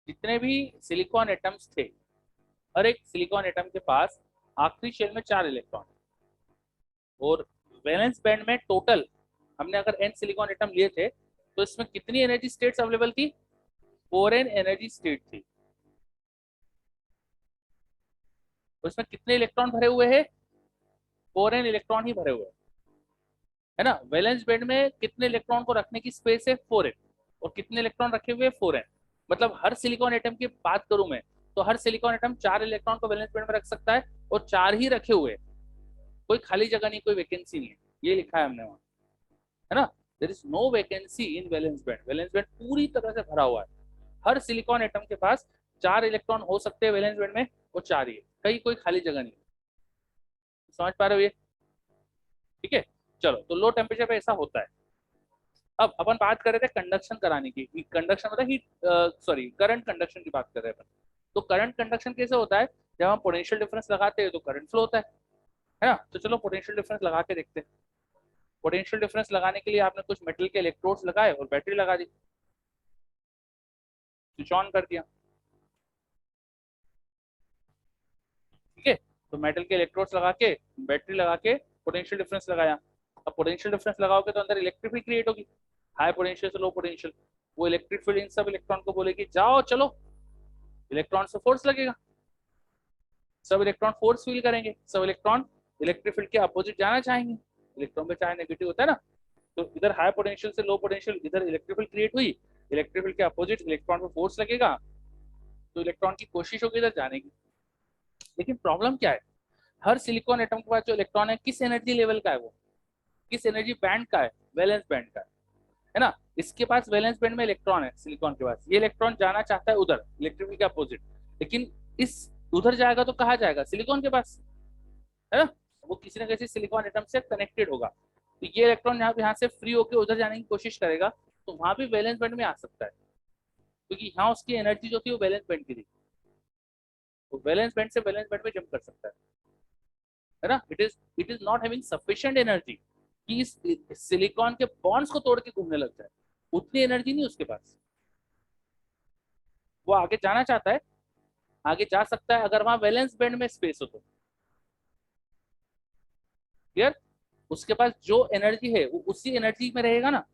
जितने भी silicon atoms थे, हर एक silicon atom के पास आखिरी shell में 4 electron, और valence band में total हमने अगर n सिलिकॉन एटम लिए थे तो इसमें कितनी एनर्जी स्टेट्स अवेलेबल थी? 4n एनर्जी स्टेट थी। तो इसमें कितने इलेक्ट्रॉन भरे हुए हैं? 4n इलेक्ट्रॉन ही भरे हुए हैं, है ना। वैलेंस बैंड में कितने इलेक्ट्रॉन को रखने की स्पेस है? 4n, और कितने इलेक्ट्रॉन रखे हुए? 4n। मतलब हर सिलिकॉन एटम की बात करूं मैं तो हर सिलिकॉन एटम 4 इलेक्ट्रॉन को वैलेंस बैंड में रख सकता है, और 4 ही रखे हुए, कोई खाली जगह नहीं, कोई वैकेंसी नहीं है, ये लिखा है हमने वहां, है ना। There is no vacancy in valence band, valence band पूरी तरह से भरा हुआ है। हर सिलिकॉन एटम के पास 4 इलेक्ट्रॉन हो सकते हैं वैलेंस बैंड में, और 4 ही है, कहीं कोई खाली जगह नहीं। समझ पा रहे हो ये? ठीक है, चलो। तो लो टेम्परेचर पे ऐसा होता है। अब अपन बात कर रहे थे कंडक्शन कराने की, कंडक्शन मतलब हीट, सॉरी करंट कंडक्शन की बात कर रहे हैं अपन। तो करंट कंडक्शन कैसे होता है? जब हम पोटेंशियल डिफरेंस लगाते हैं तो करंट फ्लो होता है ना। तो चलो पोटेंशियल डिफरेंस लगा के देखते हैं। पोटेंशियल डिफरेंस लगाने के लिए आपने कुछ मेटल के इलेक्ट्रोड्स लगाए और बैटरी लगा दी, स्विच ऑन कर दिया, ठीक है। तो मेटल के इलेक्ट्रोड्स लगा के, बैटरी लगा के पोटेंशियल डिफरेंस लगाया। अब पोटेंशियल डिफरेंस लगाओगे तो अंदर इलेक्ट्रिक फील्ड क्रिएट होगी, हाई पोटेंशियल से लो पोटेंशियल। वो इलेक्ट्रिक फील्ड इन सब इलेक्ट्रॉन को बोलेगी जाओ चलो, इलेक्ट्रॉन से फोर्स लगेगा, सब इलेक्ट्रॉन फोर्स फील करेंगे, सब इलेक्ट्रॉन इलेक्ट्रिक फील्ड के अपोजिट जाना चाहेंगे। इलेक्ट्रॉन पे चार्ज नेगेटिव होता है ना, तो इधर हाई पोटेंशियल से लो पोटेंशियल, इधर इलेक्ट्रिक फील्ड क्रिएट हुई, इलेक्ट्रिक फील्ड के अपोजिट इलेक्ट्रॉन पे फोर्स लगेगा, तो इलेक्ट्रॉन की कोशिश होगी इधर जाने की। लेकिन प्रॉब्लम क्या है? हर सिलिकॉन एटम के पास जो इलेक्ट्रॉन है किस एनर्जी लेवल का है? वो किस एनर्जी बैंड का है? वैलेंस बैंड का है ना। इसके पास वैलेंस बैंड में इलेक्ट्रॉन है, सिलिकॉन के पास। ये इलेक्ट्रॉन जाना चाहता है उधर इलेक्ट्रिक फील्ड के अपोजिट, लेकिन इस उधर जाएगा तो कहाँ जाएगा? सिलिकॉन के पास, है ना। वो किसी न किसी सिलिकॉन एटम से कनेक्टेड होगा, तो ये इलेक्ट्रॉन यहाँ से फ्री होकर उधर जाने की कोशिश करेगा, तो वहां भी वैलेंस बैंड में आ सकता है, क्योंकि यहाँ उसकी एनर्जी जो थी वो वैलेंस बैंड की थी, तो वैलेंस बैंड से वैलेंस बैंड में जंप कर सकता है ना। It is not having sufficient energy कि इस सिलिकॉन के बॉन्ड्स को तोड़ के घूमने लग जाए, उतनी एनर्जी नहीं उसके पास। वो आगे जाना चाहता है, आगे जा सकता है अगर वहां वैलेंस बैंड में स्पेस हो तो। क्लियर? उसके पास जो एनर्जी है वो उसी एनर्जी में रहेगा ना।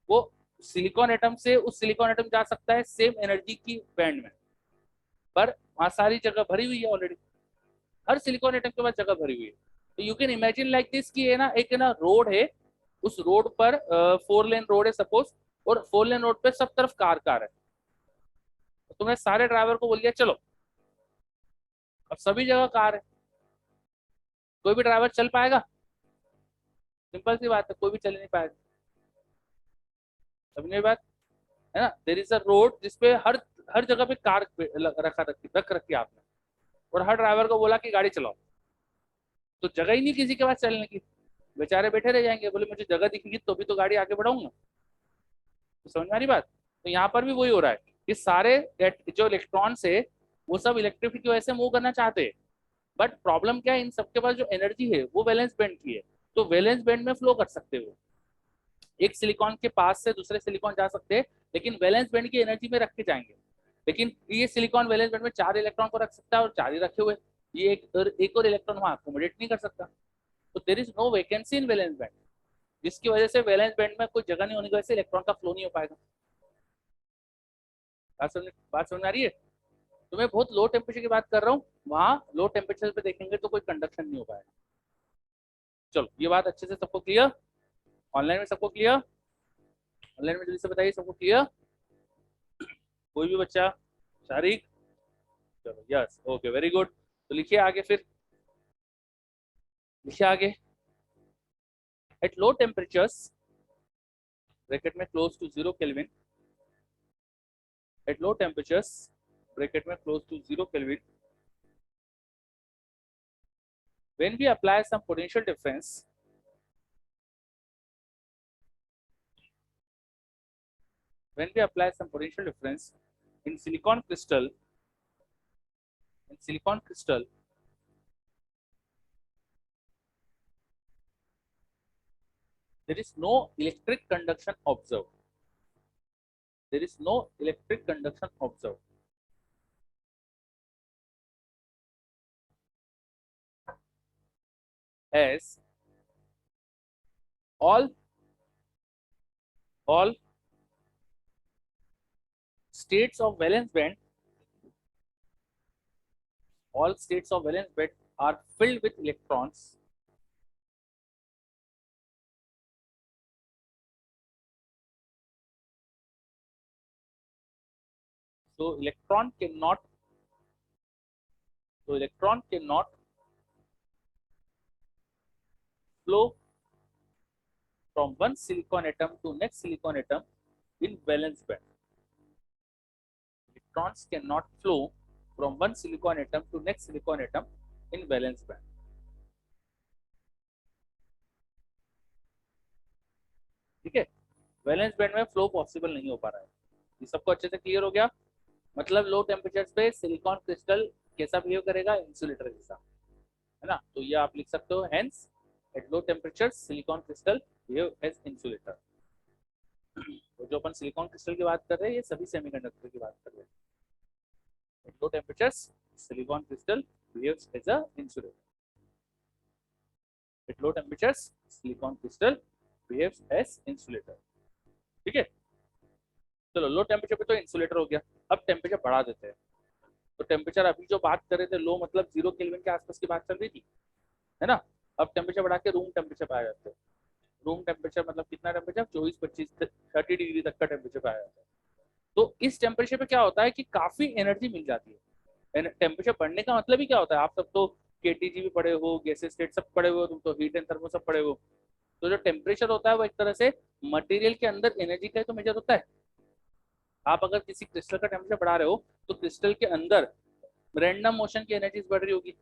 वो सिलिकॉन एटम से उस सिलिकॉन एटम जा सकता है सेम एनर्जी की बैंड में, पर वहां सारी जगह भरी हुई है ऑलरेडी, हर सिलिकॉन एटम के पास जगह भरी हुई है। तो you can imagine like this कि है ना, एक है ना रोड है, उस रोड पर 4 लेन रोड है सपोज, और 4 लेन रोड पे सब तरफ कार कार है। तो तुमने सारे ड्राइवर को बोल दिया चलो, अब सभी जगह कार है, कोई भी ड्राइवर चल पाएगा? सिंपल सी बात है, कोई भी चल नहीं पाएगा। समझे बात, है ना। देर इज अ रोड जिसपे हर हर जगह पे कार रख रखी आपने, और हर ड्राइवर को बोला कि गाड़ी चलाओ, तो जगह ही नहीं किसी के पास चलने की, बेचारे बैठे रह जाएंगे, बोले मुझे जगह दिखेगी तो भी तो गाड़ी आगे बढ़ाऊंगा। तो समझ में आ रही बात? तो यहाँ पर भी वही हो रहा है कि सारे जो इलेक्ट्रॉन्स है वो सब इलेक्ट्रिक की वजह से मूव करना चाहते हैं, बट प्रॉब्लम क्या है, इन सबके पास जो एनर्जी है वो वैलेंस बैंड की है, तो वैलेंस बैंड में फ्लो कर सकते हो, एक सिलिकॉन के पास से दूसरे सिलिकॉन जा सकते हैं, लेकिन वैलेंस बैंड की एनर्जी में रख के जाएंगे। लेकिन ये सिलिकॉन वैलेंस बैंड में 4 इलेक्ट्रॉन को रख सकता है, और 4 ही रखे हुए, ये एक और इलेक्ट्रॉन वहां अकोमोडेट नहीं कर सकता, तो there is no vacancy in valence band, जिसकी वजह से वैलेंस बैंड में कोई जगह नहीं होने की वजह से इलेक्ट्रॉन का फ्लो नहीं हो पाएगा। बात समझ में आ रही है? तो मैं बहुत लो टेम्परेचर की बात कर रहा हूँ, वहां लो टेम्परेचर पे देखेंगे तो कोई कंडक्शन नहीं हो पाएगा। चलो ये बात अच्छे से सबको क्लियर, ऑनलाइन में सबको क्लियर, ऑनलाइन में जल्दी से बताइए सबको क्लियर, कोई भी बच्चा, शारिक, चलो यस ओके वेरी गुड। तो लिखिए आगे, फिर लिखिए आगे, एट लो टेम्परेचर्स, ब्रैकेट में close to 0 kelvin, at low temperatures, bracket में close to 0 kelvin, when we apply some potential difference, when we apply some potential difference in silicon crystal, in silicon crystal, there is no electric conduction observed, there is no electric conduction observed, as all all states of valence band, all states of valence band are filled with electrons, so electron cannot flow from one silicon atom to next silicon atom in valence band. Electrons cannot flow from one silicon atom to next silicon atom in valence band. ठीक है, valence band में flow possible नहीं हो पा रहा है। ये सबको अच्छे से क्लियर हो गया? मतलब लो टेम्परेचर पे सिलिकॉन क्रिस्टल कैसा बिहेव करेगा? इंसुलेटर जैसा, है ना? तो ये आप लिख सकते हो, hence at low temperature silicon crystal behave as insulator. तो जो अपन सिलिकॉन क्रिस्टल की बात कर रहे हैं, ये सभी सेमीकंडक्टर की बात कर रहे हैं। At low temperature silicon crystal behaves as a insulator, at low temperature silicon crystal behaves as insulator. ठीक है, चलो लो टेम्परेचर पे तो इंसुलेटर हो गया। अब टेम्परेचर बढ़ा देते हैं। तो टेम्परेचर अभी जो बात कर रहे थे लो, मतलब 0 केल्विन के आसपास की बात चल रही थी, है ना? अब टेम्परेचर बढ़ा के रूम टेम्परेचर पे आ जाते हैं। रूम टेम्परेचर मतलब कितना टेम्परेचर? 24-25-30 डिग्री तक का टेम्परेचर पे आ जाता है। तो इस टेम्परेचर पे क्या होता है कि काफी एनर्जी मिल जाती है। टेम्परेचर बढ़ने का मतलब ही क्या होता है? आप सब तो केटीजी भी पढ़े हो, गैस स्टेट सब पढ़े हो, तुम तो हीट एंड थर्मो सब पढ़े हो। तो जो टेम्परेचर होता है वो एक तरह से मटेरियल के अंदर एनर्जी का तो मेजर होता है। आप अगर किसी क्रिस्टल का टेम्परेचर बढ़ा रहे हो तो क्रिस्टल के अंदर रैंडम मोशन की एनर्जी बढ़ रही होगी।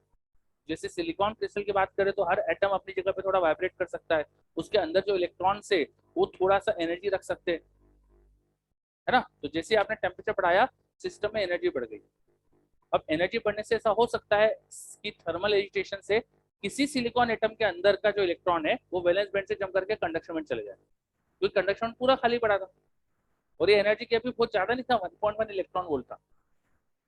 जैसे सिलिकॉन क्रिस्टल की बात करें तो हर एटम अपनी जगह पे थोड़ा वाइब्रेट कर सकता है, उसके अंदर जो इलेक्ट्रॉन से वो थोड़ा सा एनर्जी रख सकते हैं, है ना? तो जैसे आपने टेम्परेचर बढ़ाया, सिस्टम में एनर्जी बढ़ गई। अब एनर्जी बढ़ने से ऐसा हो सकता है कि थर्मल एजिटेशन से किसी सिलिकॉन एटम के अंदर का जो इलेक्ट्रॉन है वो वैलेंस बैंड से जम करके कंडक्शन में चले जाए, क्योंकि कंडक्शन पूरा खाली पड़ा था और ये एनर्जी की अभी बहुत ज्यादा नहीं था, 1.1 इलेक्ट्रॉन वोल्ट था।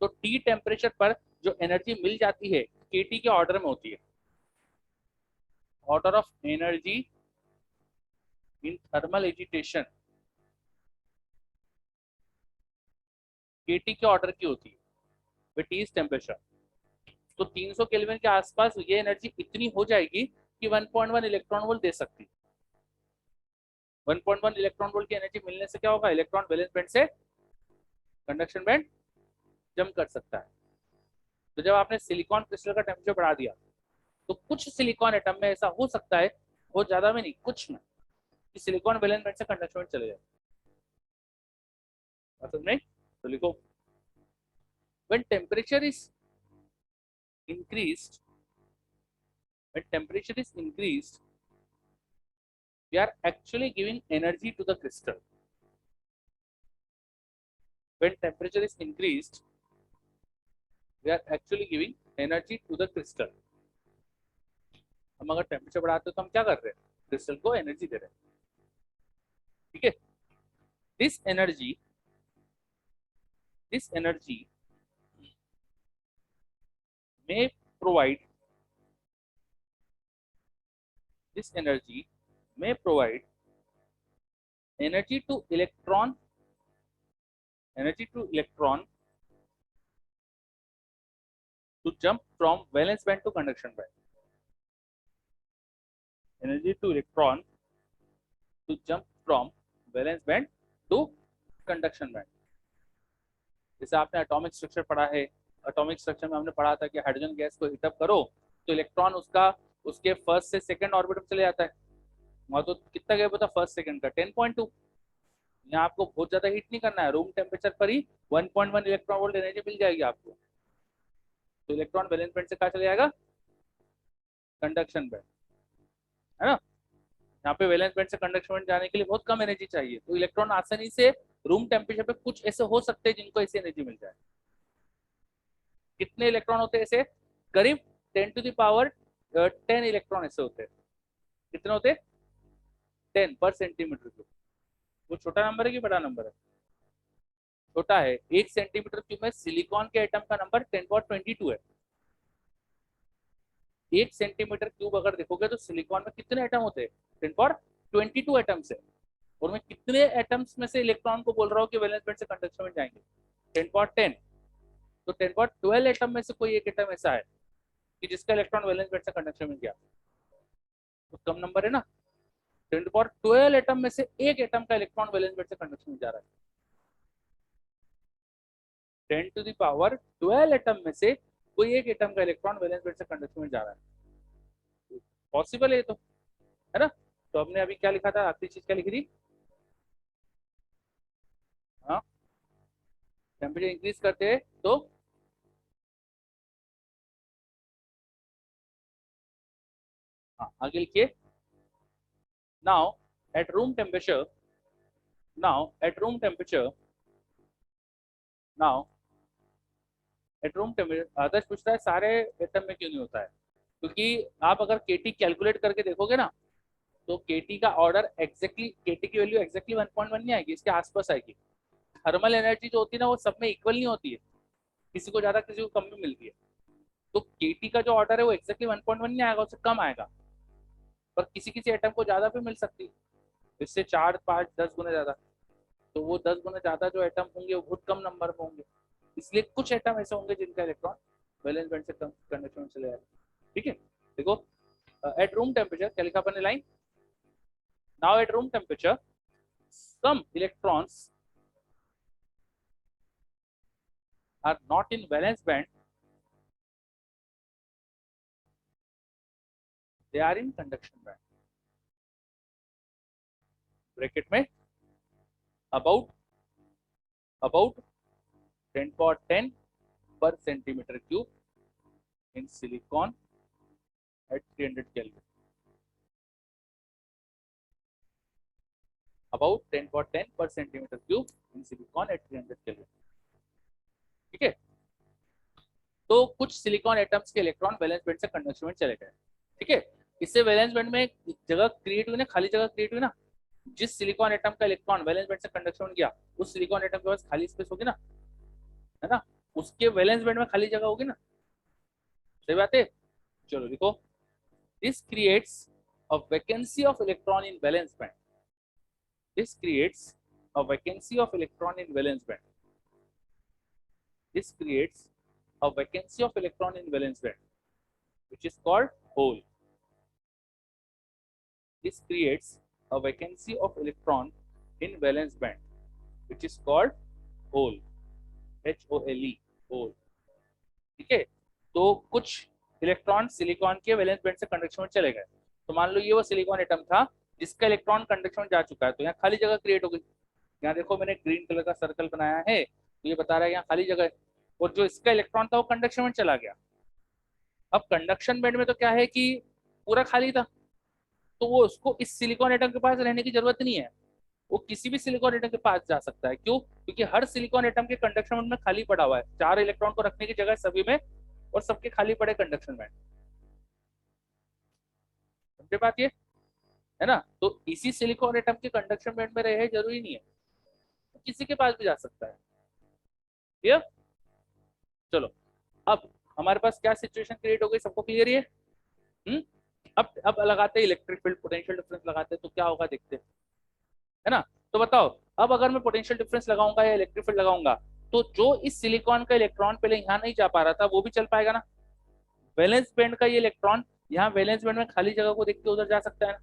तो टी टेम्परेचर पर जो एनर्जी मिल जाती है केटी के ऑर्डर में होती है, order of energy in thermal agitation KT के ऑर्डर की होती है विथ टी टेम्परेचर। तो 300 केल्विन के आसपास ये एनर्जी इतनी हो जाएगी कि 1.1 इलेक्ट्रॉन वोल्ट दे सकती है। 1.1 इलेक्ट्रॉन वोल्ट की एनर्जी मिलने से क्या होगा? इलेक्ट्रॉन वैलेंस बैंड से कंडक्शन बैंड जम कर सकता है। तो जब आपने सिलिकॉन क्रिस्टल का टेम्परेचर बढ़ा दिया तो कुछ सिलिकॉन एटम में ऐसा हो सकता है, बहुत ज्यादा में नहीं, कुछ में, कि सिलिकॉन वैलेंस बैंड से कंडक्शन बैंड चले जाए। मतलब नहीं? तो लिखो, when temperature is increased, when temperature is increased, we are actually giving energy to the crystal. When temperature is increased, we are actually giving energy to the crystal. हम अगर temperature बढ़ाते हैं तो हम क्या कर रहे हैं? क्रिस्टल को एनर्जी दे रहे हैं। ठीक है, this energy, this energy may provide, this energy may provide energy to electron, energy to electron to jump from valence band to conduction band, energy to electron to jump from valence band to conduction band. जैसे आपने atomic structure पढ़ा है, atomic structure में हमने पढ़ा था कि hydrogen gas को हीटअप करो तो इलेक्ट्रॉन उसका उसके फर्स्ट से सेकंड ऑर्बिट में चले जाता है। वहां तो कितना गया पता, फर्स्ट सेकंड का 10.2। यहाँ आपको बहुत ज्यादा हीट नहीं करना है, रूम टेम्परेचर पर ही 1.1 इलेक्ट्रॉन वोल्ट एनर्जी मिल जाएगी आपको। तो इलेक्ट्रॉन वैलेंस बैंड से कहा चले जाएगा, कंडक्शन बैंड, है ना। यहाँ पे वैलेंस बैंड से कंडक्शन बैंड जाने के लिए बहुत कम एनर्जी चाहिए, तो इलेक्ट्रॉन आसानी से रूम टेम्परेचर पे कुछ ऐसे हो सकते हैं जिनको ऐसी एनर्जी मिल जाए। कितने इलेक्ट्रॉन होते हैं ऐसे, करीब 10 इलेक्ट्रॉन ऐसे होते हैं। कितने होते हैं, 10 पर सेंटीमीटर क्यूब। वो छोटा नंबर है कि बड़ा नंबर है, छोटा है। 1 सेंटीमीटर क्यूब में सिलिकॉन के एटम का नंबर 10^22 है। 1 सेंटीमीटर क्यूब अगर देखोगे तो सिलिकॉन में कितने एटम होते हैं, 10^22 एटम्स है। और मैं कितने एटम्स में से इलेक्ट्रॉन को बोल रहा हूँ कि वैलेंस बैंड से कंडक्शन में जाएंगे, 10^10। तो 10^12 एटम में से कोई एक एटम ऐसा है कि जिसका इलेक्ट्रॉन वैलेंस बैंड से कंडक्शन में गया, तो कम नंबर है ना। 10^12 एटम में से एक एटम का इलेक्ट्रॉन वैलेंस बैंड से कंडक्शन में जा रहा है। 10^12 एटम में से कोई एक एटम का इलेक्ट्रॉन वैलेंस बैंड से कंडक्शन में जा रहा है, पॉसिबल है तो, है ना। तो हमने अभी क्या लिखा था, आखिरी चीज क्या लिखी थी, हाँ, टेम्परेचर इंक्रीज करते हैं तो हाँ आगे लिखिए। Now at room temperature, now at room temperature, now at room temperature. Adarsh पूछ रहा है सारे एटम में क्यों नहीं होता है, क्योंकि आप अगर केटी कैलकुलेट करके देखोगे ना, तो केटी का ऑर्डर एग्जैक्टली, केटी की वैल्यू एग्जैक्टली 1.1 नहीं आएगी, इसके आसपास आएगी। थर्मल एनर्जी जो होती है ना वो सब में इक्वल नहीं होती है, किसी को ज्यादा किसी को कम भी मिलती है। तो केटी का जो ऑर्डर है वो एग्जैक्टली 1.1 नहीं आएगा, उससे कम आएगा। पर किसी किसी एटम को ज्यादा भी मिल सकती है, इससे 4, 5, 10 गुना ज्यादा। तो वो 10 गुना ज्यादा जो एटम होंगे वो बहुत कम नंबर में होंगे, इसलिए कुछ एटम ऐसे होंगे जिनका इलेक्ट्रॉन वैलेंस बैंड से कम कंडक्शन में चले जाएगा। ठीक है, देखो एट रूम टेम्परेचर क्या लिखा अपने line, now at room temperature some electrons are not in valence band, they are in conduction band। Bracket में about about 10^10 per centimeter cube in silicon at 300 Kelvin, about 10^10 per centimeter cube in silicon at 300 Kelvin। ठीक है, तो कुछ silicon atoms के electron valence band से conduction में चले गए। ठीक है, इससे वैलेंस बैंड में जगह क्रिएट हुई ना, खाली जगह क्रिएट हुई ना। जिस सिलिकॉन एटम का इलेक्ट्रॉन वैलेंस बैंड से कंडक्शन में गया, उस सिलिकॉन एटम के पास खाली स्पेस होगी ना, है ना, उसके वैलेंस बैंड में खाली जगह होगी ना। सही बात है, चलो लिखो, this creates a vacancy of electron in valence band, this creates a vacancy of electron in valence band, this creates a vacancy of electron in valence band which is called hole, this creates a vacancy of electron in valence band which is called hole, HOLE, hole। ठीक है, तो कुछ electron silicon के valence band से conduction में चले गए। तो मान लो ये वो सिलिकॉन एटम था जिसका इलेक्ट्रॉन कंडक्शन में जा चुका है, तो यहाँ खाली जगह क्रिएट हो गई। यहाँ देखो मैंने ग्रीन कलर का सर्कल बनाया है, तो ये बता रहा है यहाँ खाली जगह है, और जो इसका इलेक्ट्रॉन था वो कंडक्शन में चला गया। अब कंडक्शन बैंड में तो क्या है कि पूरा खाली था, तो वो उसको इस सिलिकॉन एटम के पास रहने की जरूरत नहीं है, वो किसी भी सिलिकॉन एटम के पास जा सकता है। क्यों, क्योंकि हर सिलिकॉन एटम के कंडक्शन बैंड में खाली पड़ा हुआ है, 4 इलेक्ट्रॉन को रखने की जगह सभी में, और सबके खाली पड़े कंडक्शन बैंड। समझे बात ये, है ना। तो इसी सिलिकॉन एटम के कंडक्शन बैंड में रहे जरूरी नहीं है, किसी के पास भी जा सकता है। क्लियर, चलो अब हमारे पास क्या सिचुएशन क्रिएट हो गई, सबको क्लियर है। हम्म, अब लगाते हैं इलेक्ट्रिक फील्ड, पोटेंशियल डिफरेंस लगाते हैं तो क्या होगा देखते हैं, है ना। तो बताओ, अब अगर मैं पोटेंशियल डिफरेंस लगाऊंगा या इलेक्ट्रिक फील्ड लगाऊंगा, तो जो इस सिलिकॉन का इलेक्ट्रॉन पहले यहाँ नहीं जा पा रहा था वो भी चल पाएगा ना। वैलेंस बैंड का ये इलेक्ट्रॉन यहाँ वैलेंस बैंड में खाली जगह को देख के उधर जा सकता है ना।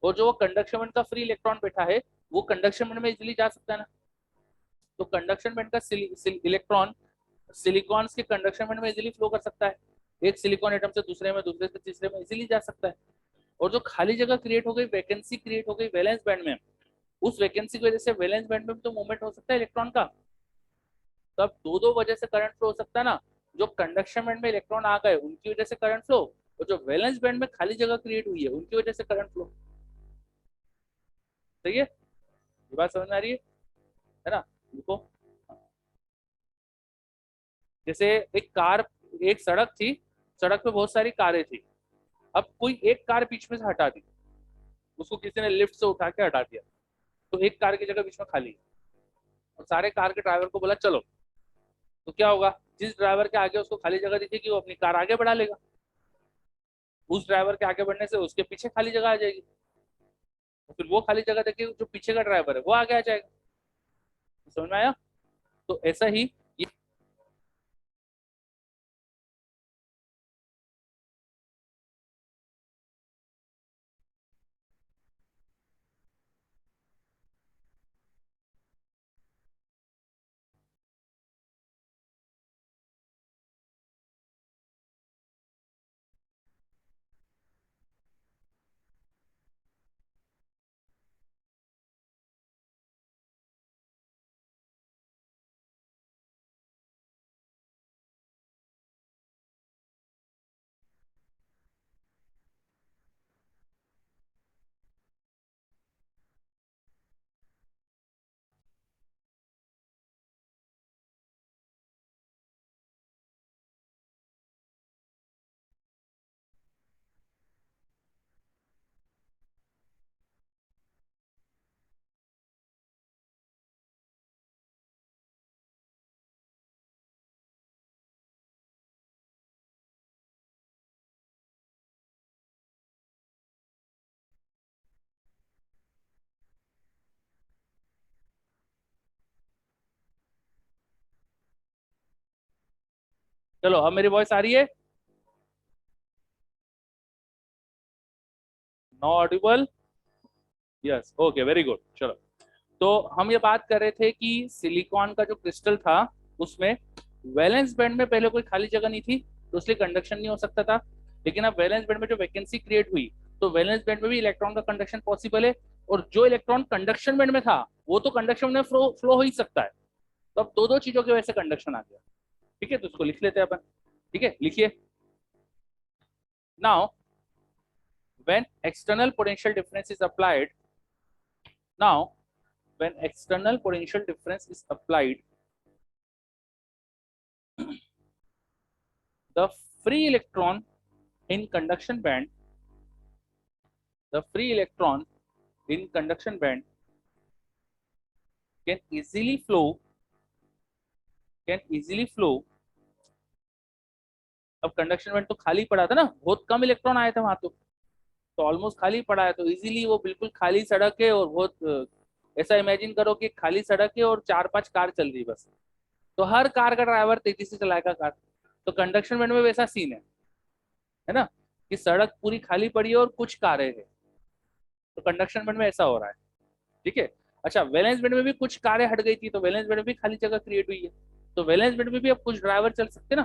और जो वो कंडक्शन बैंड का फ्री इलेक्ट्रॉन बैठा है वो कंडक्शन बैंड में इजिली जा सकता है ना। तो कंडक्शन बैंड का इलेक्ट्रॉन सिलिकॉन के कंडक्शन बैंड में इजिली फ्लो कर सकता है। एक सिलिकॉन एटम से दूसरे में, दूसरे से तीसरे में इजिली जा सकता है। और जो खाली जगह क्रिएट हो गई, वैकेंसी क्रिएट हो गई वैलेंस बैंड में, उस वैकेंसी की वजह से वैलेंस बैंड में भी तो मूवमेंट हो सकता है इलेक्ट्रॉन का। तो अब दो दो वजह से करंट फ्लो हो सकता है ना। जो कंडक्शन बैंड में इलेक्ट्रॉन आ गए उनकी वजह से करंट फ्लो, और जो वैलेंस बैंड में खाली जगह क्रिएट हुई है उनकी वजह से करंट फ्लो। सही है, ये बात समझ में आ रही है ना। देखो, जैसे एक कार, एक सड़क थी, सड़क पे बहुत सारी कारें थी। अब कोई एक कार बीच में से हटा दी, उसको किसी ने लिफ्ट से उठा के हटा दिया, तो एक कार की जगह बीच में खाली है। और सारे कार के ड्राइवर को बोला चलो, तो क्या होगा, जिस ड्राइवर के आगे उसको खाली जगह दिखेगी वो अपनी कार आगे बढ़ा लेगा। उस ड्राइवर के आगे बढ़ने से उसके पीछे खाली जगह आ जाएगी, तो फिर वो खाली जगह देखेगी, जो पीछे का ड्राइवर है वो आगे आ जाएगा। समझ में आया। तो ऐसा ही ये, चलो अब मेरी वॉइस आ रही है। No audible. Yes, okay, very good. चलो, तो हम ये बात कर रहे थे कि सिलिकॉन का जो क्रिस्टल था उसमें वैलेंस बैंड में पहले कोई खाली जगह नहीं थी, तो इसलिए कंडक्शन नहीं हो सकता था। लेकिन अब वैलेंस बैंड में जो वैकेंसी क्रिएट हुई, तो वैलेंस बैंड में भी इलेक्ट्रॉन का कंडक्शन पॉसिबल है। और जो इलेक्ट्रॉन कंडक्शन बैंड में था वो तो कंडक्शन में फ्लो हो ही सकता है। तो अब दो दो चीजों की वजह से कंडक्शन आ गया। ठीक है, तो उसको लिख लेते हैं अपन। ठीक है, लिखिए। Now when external potential difference is applied, now when external potential difference is applied, the free electron in conduction band, the free electron in conduction band can easily flow, can easily flow। अब conduction band तो खाली पड़ा था ना, बहुत कम electron आए थे वहां, तो ऑलमोस्ट खाली पड़ा है, तो इजीली वो बिल्कुल खाली सड़क है और बहुत ऐसा इमेजिन करो कि खाली सड़क है और चार पांच कार चल रही बस, तो हर कार का ड्राइवर तेजी से चलाएगा कार। तो कंडक्शन बैंड में वैसा सीन है ना, कि सड़क पूरी खाली पड़ी है और कुछ कारें हैं। तो कंडक्शन बैंड में ऐसा हो रहा है। ठीक है। अच्छा, वैलेंस बैंड में भी कुछ कारें हट गई थी, तो वैलेंस बैंड में भी खाली जगह क्रिएट हुई है। तो वैलेंस बैंड में भी अब कुछ ड्राइवर चल सकते ना।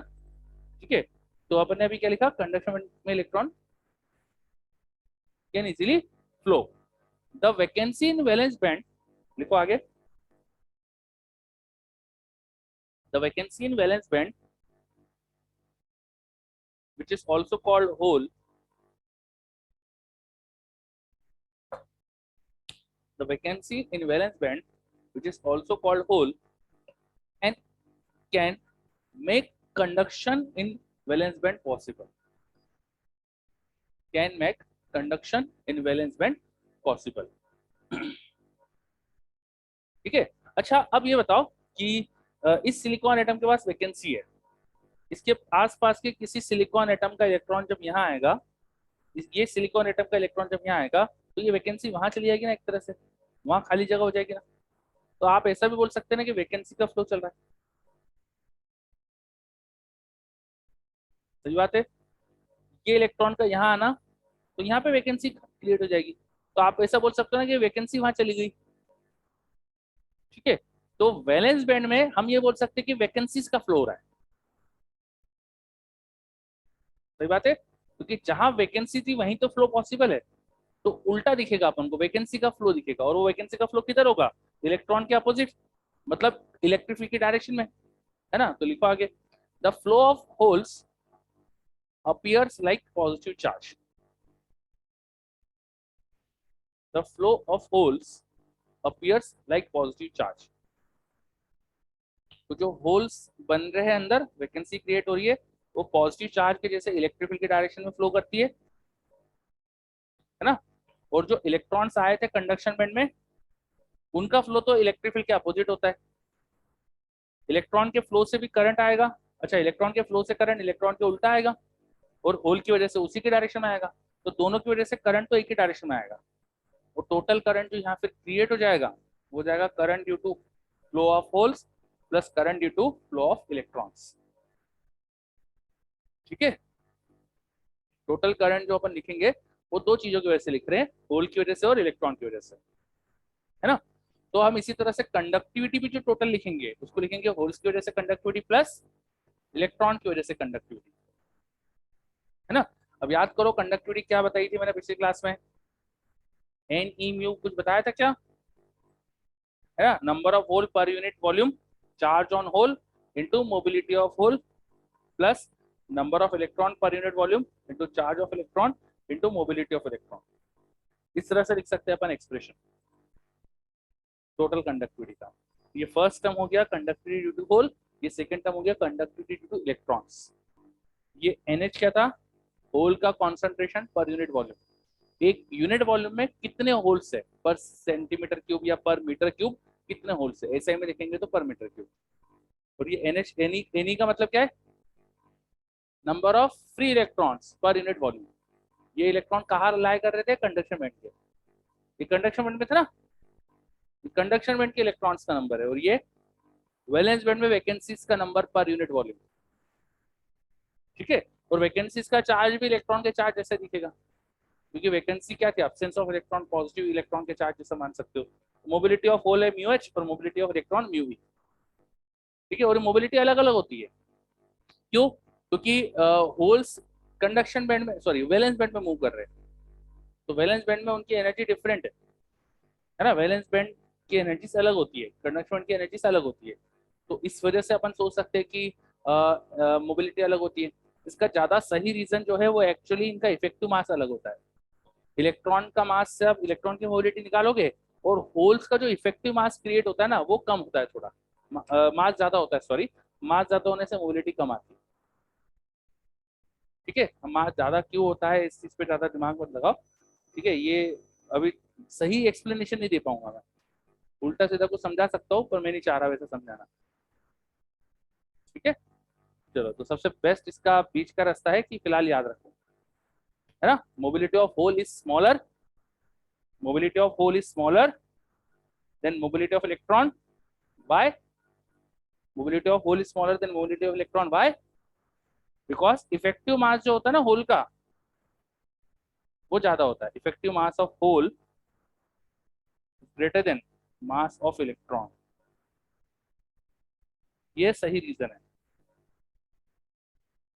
ठीक है। तो अपन ने अभी क्या लिखा, कंडक्शन बैंड में electron can easily flow. The vacancy in valence band, लिखो आगे। The vacancy in valence band which is also called hole, the vacancy in valence band which is also called hole and can make conduction in valence band possible, can make conduction in valence band possible। ठीक है। अच्छा, अब ये बताओ कि इस silicon atom के पास vacancy है, इसके आसपास के किसी सिलिकॉन एटम का इलेक्ट्रॉन जब यहाँ आएगा, ये सिलिकॉन एटम का इलेक्ट्रॉन जब यहाँ आएगा, तो ये वैकेंसी वहां चली जाएगी ना, एक तरह से वहां खाली जगह हो जाएगी ना। तो आप ऐसा भी बोल सकते हैं ना कि वैकेंसी का फ्लो चल रहा है। सही बात है। ये इलेक्ट्रॉन का यहाँ आना, तो यहाँ पे वैकेंसी क्रिएट हो जाएगी। तो आप ऐसा बोल सकते हो ना कि वैकेंसी वहां चली गई। ठीक है। तो वैलेंस बैंड में हम ये बोल सकते हैं कि वैकेंसीज का फ्लो हो रहा है। सही बात है, क्योंकि जहां वैकेंसी थी वहीं तो फ्लो पॉसिबल है। तो उल्टा दिखेगा अपन को, वैकेंसी का फ्लो दिखेगा, और वो वैकेंसी का फ्लो किधर होगा? इलेक्ट्रॉन के अपोजिट, मतलब इलेक्ट्रिक की डायरेक्शन में, है ना। तो लिखो आगे, the flow of holes appears like positive charge. The flow of holes appears like positive charge. तो जो होल्स बन रहे हैं अंदर, वैकेंसी क्रिएट हो रही है, वो पॉजिटिव चार्ज के जैसे इलेक्ट्रिक फील्ड की डायरेक्शन में फ्लो करती है ना। और जो इलेक्ट्रॉन्स आए थे कंडक्शन बैंड में, उनका फ्लो तो इलेक्ट्रिक फील्ड के अपोजिट होता है। इलेक्ट्रॉन के फ्लो से भी करंट आएगा, अच्छा इलेक्ट्रॉन के फ्लो से करंट इलेक्ट्रॉन के उल्टा आएगा, और होल की वजह से उसी की डायरेक्शन में आएगा। तो दोनों की वजह से करंट तो एक ही डायरेक्शन में आएगा। वो टोटल करंट जो यहाँ पे क्रिएट हो जाएगा, वो जाएगा current due to flow of holes plus current due to flow of electrons. ठीक है। टोटल करंट जो अपन लिखेंगे, वो दो चीजों की वजह से लिख रहे हैं, होल की वजह से और इलेक्ट्रॉन की वजह से, है ना। तो हम इसी तरह से कंडक्टिविटी भी जो टोटल लिखेंगे, उसको लिखेंगे होल्स की वजह से कंडक्टिविटी प्लस इलेक्ट्रॉन की वजह से कंडक्टिविटी, है ना। अब याद करो कंडक्टिविटी क्या बताई थी मैंने पिछली क्लास में, एन ई म्यू कुछ बताया था क्या, है ना। Number of hole per unit volume, charge on hole into mobility of hole plus number of electron per unit volume into charge of electron into mobility of electron. इस तरह से लिख सकते हैं अपन एक्सप्रेशन टोटल कंडक्टिविटी का। ये first term हो गया कंडक्टिविटी ड्यू टू होल, ये सेकंड टर्म हो गया कंडक्टिविटी ड्यू टू इलेक्ट्रॉन्स। ये NH क्या था? होल का कॉन्सेंट्रेशन पर यूनिट वॉल्यूम। एक यूनिट वॉल्यूम में कितने होल्स है पर सेंटीमीटर क्यूब या पर मीटर क्यूब, कितने होल्स है, ऐसे में लिखेंगे तो पर मीटर क्यूब। और ये NH NE का मतलब क्या है? नंबर ऑफ फ्री इलेक्ट्रॉन्स पर यूनिट वॉल्यूम। ये इलेक्ट्रॉन कहाँ लाई कर रहे थे? कंडक्शन बैंड के। ये कंडक्शन बैंड में थे ना, कंडक्शन बैंड के इलेक्ट्रॉन्स का नंबर है, और ये वैलेंस बैंड में वैकेंसीज का नंबर पर यूनिट वॉल्यूम। ठीक है। और वैकेंसीज का चार्ज भी इलेक्ट्रॉन के चार्ज जैसे दिखेगा, क्योंकि वैकेंसी क्या थी? Absence of electron, positive electron के चार्ज जैसा मान सकते हो। मोबिलिटी ऑफ होल है म्यू एच और mobility of electron mu v. ठीक है। और मोबिलिटी अलग अलग होती है, क्यों? क्योंकि होल्स कंडक्शन बैंड में, सॉरी वैलेंस बैंड में मूव कर रहे हैं, तो वैलेंस बैंड में उनकी एनर्जी डिफरेंट है ना। वैलेंस बैंड की एनर्जी से अलग होती है, कंडक्शन बैंड की एनर्जी से अलग होती है। तो इस वजह से अपन सोच सकते हैं कि मोबिलिटी अलग होती है। इसका ज्यादा सही रीजन जो है वो एक्चुअली इनका इफेक्टिव मास अलग होता है। इलेक्ट्रॉन का मास से आप इलेक्ट्रॉन की मोबिलिटी निकालोगे, और होल्स का जो इफेक्टिव मास क्रिएट होता है ना, वो कम होता है थोड़ा, मास ज्यादा होता है, सॉरी मास ज्यादा होने से मोबिलिटी कम आती है। ठीक है। मास ज्यादा क्यों होता है इस चीज पे ज्यादा दिमाग मत लगाओ। ठीक है। ये अभी सही एक्सप्लेनेशन नहीं दे पाऊंगा मैं, उल्टा सीधा कुछ समझा सकता हूँ, पर मैं नहीं चाह रहा वैसे समझाना। ठीक है। चलो, तो सबसे बेस्ट इसका बीच का रास्ता है कि फिलहाल याद रखो, है ना। Mobility of hole is smaller, mobility of hole is smaller than mobility of electron by, mobility of hole is smaller than mobility of electron by, because effective mass जो होता है ना होल का, वो ज्यादा होता है। Effective mass of hole greater than mass of electron, ये सही रीजन है।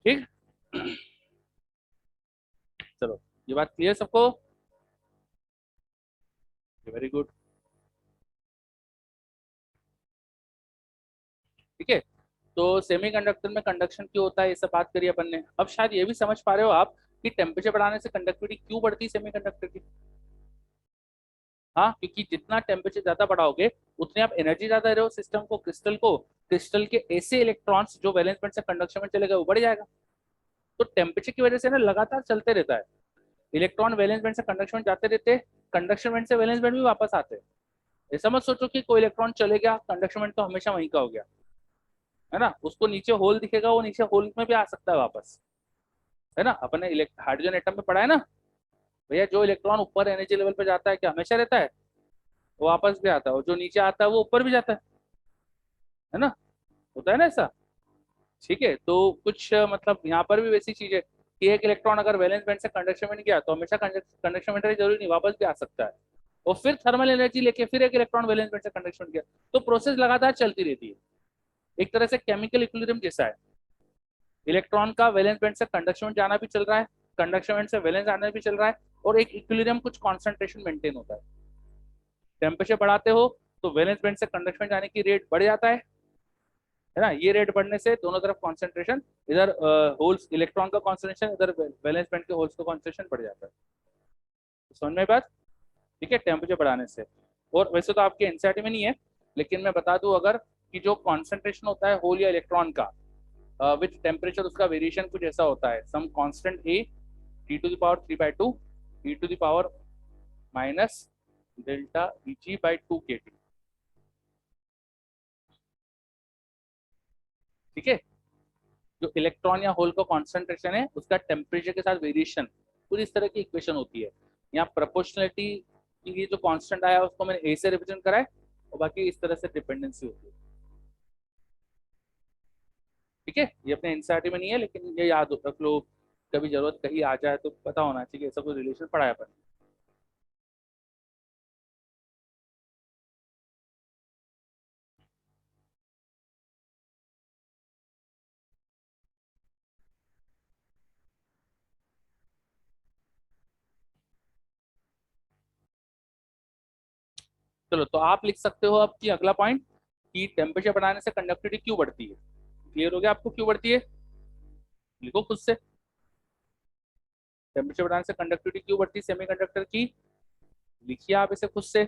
ठीक। चलो, ये बात क्लियर सबको? Very good. ठीक है। तो सेमीकंडक्टर में कंडक्शन क्यों होता है, ये सब बात करी अपन ने। अब शायद ये भी समझ पा रहे हो आप कि टेम्परेचर बढ़ाने से कंडक्टिविटी क्यों बढ़ती है सेमीकंडक्टर की। हाँ, क्योंकि जितना टेम्परेचर ज्यादा बढ़ाओगे, उतने आप एनर्जी ज्यादा दे रहे हो सिस्टम को, क्रिस्टल को। क्रिस्टल के ऐसे इलेक्ट्रॉन्स जो वैलेंस बैंड से कंडक्शन में चले गए, वो बढ़ जाएगा। तो टेम्परेचर की वजह से ना लगातार चलते रहता है, इलेक्ट्रॉन वैलेंस बैंड से कंडक्शन में जाते रहते हैं, कंडक्शन बैंड से वैलेंस बैंड भी वापस आते हैं। ऐसा मत सोचो कि कोई इलेक्ट्रॉन चले गया, कंडक्शन बैंड तो हमेशा वहीं का हो गया, है ना। उसको नीचे होल दिखेगा, वो नीचे होल में भी आ सकता है वापस, है ना। अपने हाइड्रोजन एटम में पढ़ा है ना भैया, जो इलेक्ट्रॉन ऊपर एनर्जी लेवल पे जाता है क्या हमेशा रहता है? वो वापस भी आता है, और जो नीचे आता है वो ऊपर भी जाता है ना, होता है ना ऐसा। ठीक है, तो कुछ मतलब यहाँ पर भी वैसी चीज है कि एक इलेक्ट्रॉन अगर वैलेंस बैंड से कंडक्शन में नहीं गया तो हमेशा कंडक्शन में जरूरी नहीं, वापस भी आ सकता है, और फिर थर्मल एनर्जी लेके फिर एक इलेक्ट्रॉन वैलेंस बैंड से कंडक्शन में गया, तो प्रोसेस लगातार चलती रहती है। एक तरह से केमिकल इक्विलिब्रियम जैसा है, इलेक्ट्रॉन का वैलेंस बैंड से कंडक्शन में जाना भी चल रहा है, कंडक्शन बैंड से वैलेंस आना भी चल रहा है, और एक इक्विलिब्रियम कुछ कॉन्सेंट्रेशन मेंटेन होता है। टेम्परेचर बढ़ाते हो तो वैलेंस बैंड से कंडक्शन जाने की रेट बढ़ जाता है ना, ये रेट बढ़ने से दोनों तरफ कॉन्सेंट्रेशन, इधर होल्स इलेक्ट्रॉन का कॉन्सेंट्रेशन, इधर वैलेंस बैंड के होल्स का कॉन्सेंट्रेशन बढ़ जाता है। तो समझ में बात। ठीक है, टेम्परेचर बढ़ाने से। और वैसे तो आपके एनसीईआरटी में नहीं है, लेकिन मैं बता दूं अगर, कि जो कॉन्सेंट्रेशन होता है होल या इलेक्ट्रॉन का विथ टेम्परेचर, उसका वेरिएशन कुछ ऐसा होता है, सम कांस्टेंट ए T⁻3/2 e⁻ minus delta Eg/2kT। ठीक है, जो इलेक्ट्रॉन या होल का कॉन्सेंट्रेशन है उसका टेम्परेचर के साथ वेरिएशन, पूरी इस तरह की इक्वेशन होती है। यहाँ प्रोपोर्शनलिटी की ये जो कांस्टेंट आया उसको मैंने ए से रिप्रेजेंट करा है, और बाकी इस तरह से डिपेंडेंसी होती है। ठीक है, ये अपने एनसीईआरटी में नहीं है, लेकिन ये याद रख लो, कभी जरूरत कहीं आ जाए तो पता होना चाहिए, ऐसा कोई रिलेशन पढ़ा है अपन। चलो, तो आप लिख सकते हो अब कि अगला पॉइंट, कि टेम्परेचर बढ़ाने से कंडक्टिविटी क्यों बढ़ती है। क्लियर हो गया आपको क्यों बढ़ती है, लिखो खुद से। टेम्परेचर बढ़ाने से कंडक्टिविटी क्यों बढ़ती है सेमीकंडक्टर की, लिखिए आप इसे खुद से।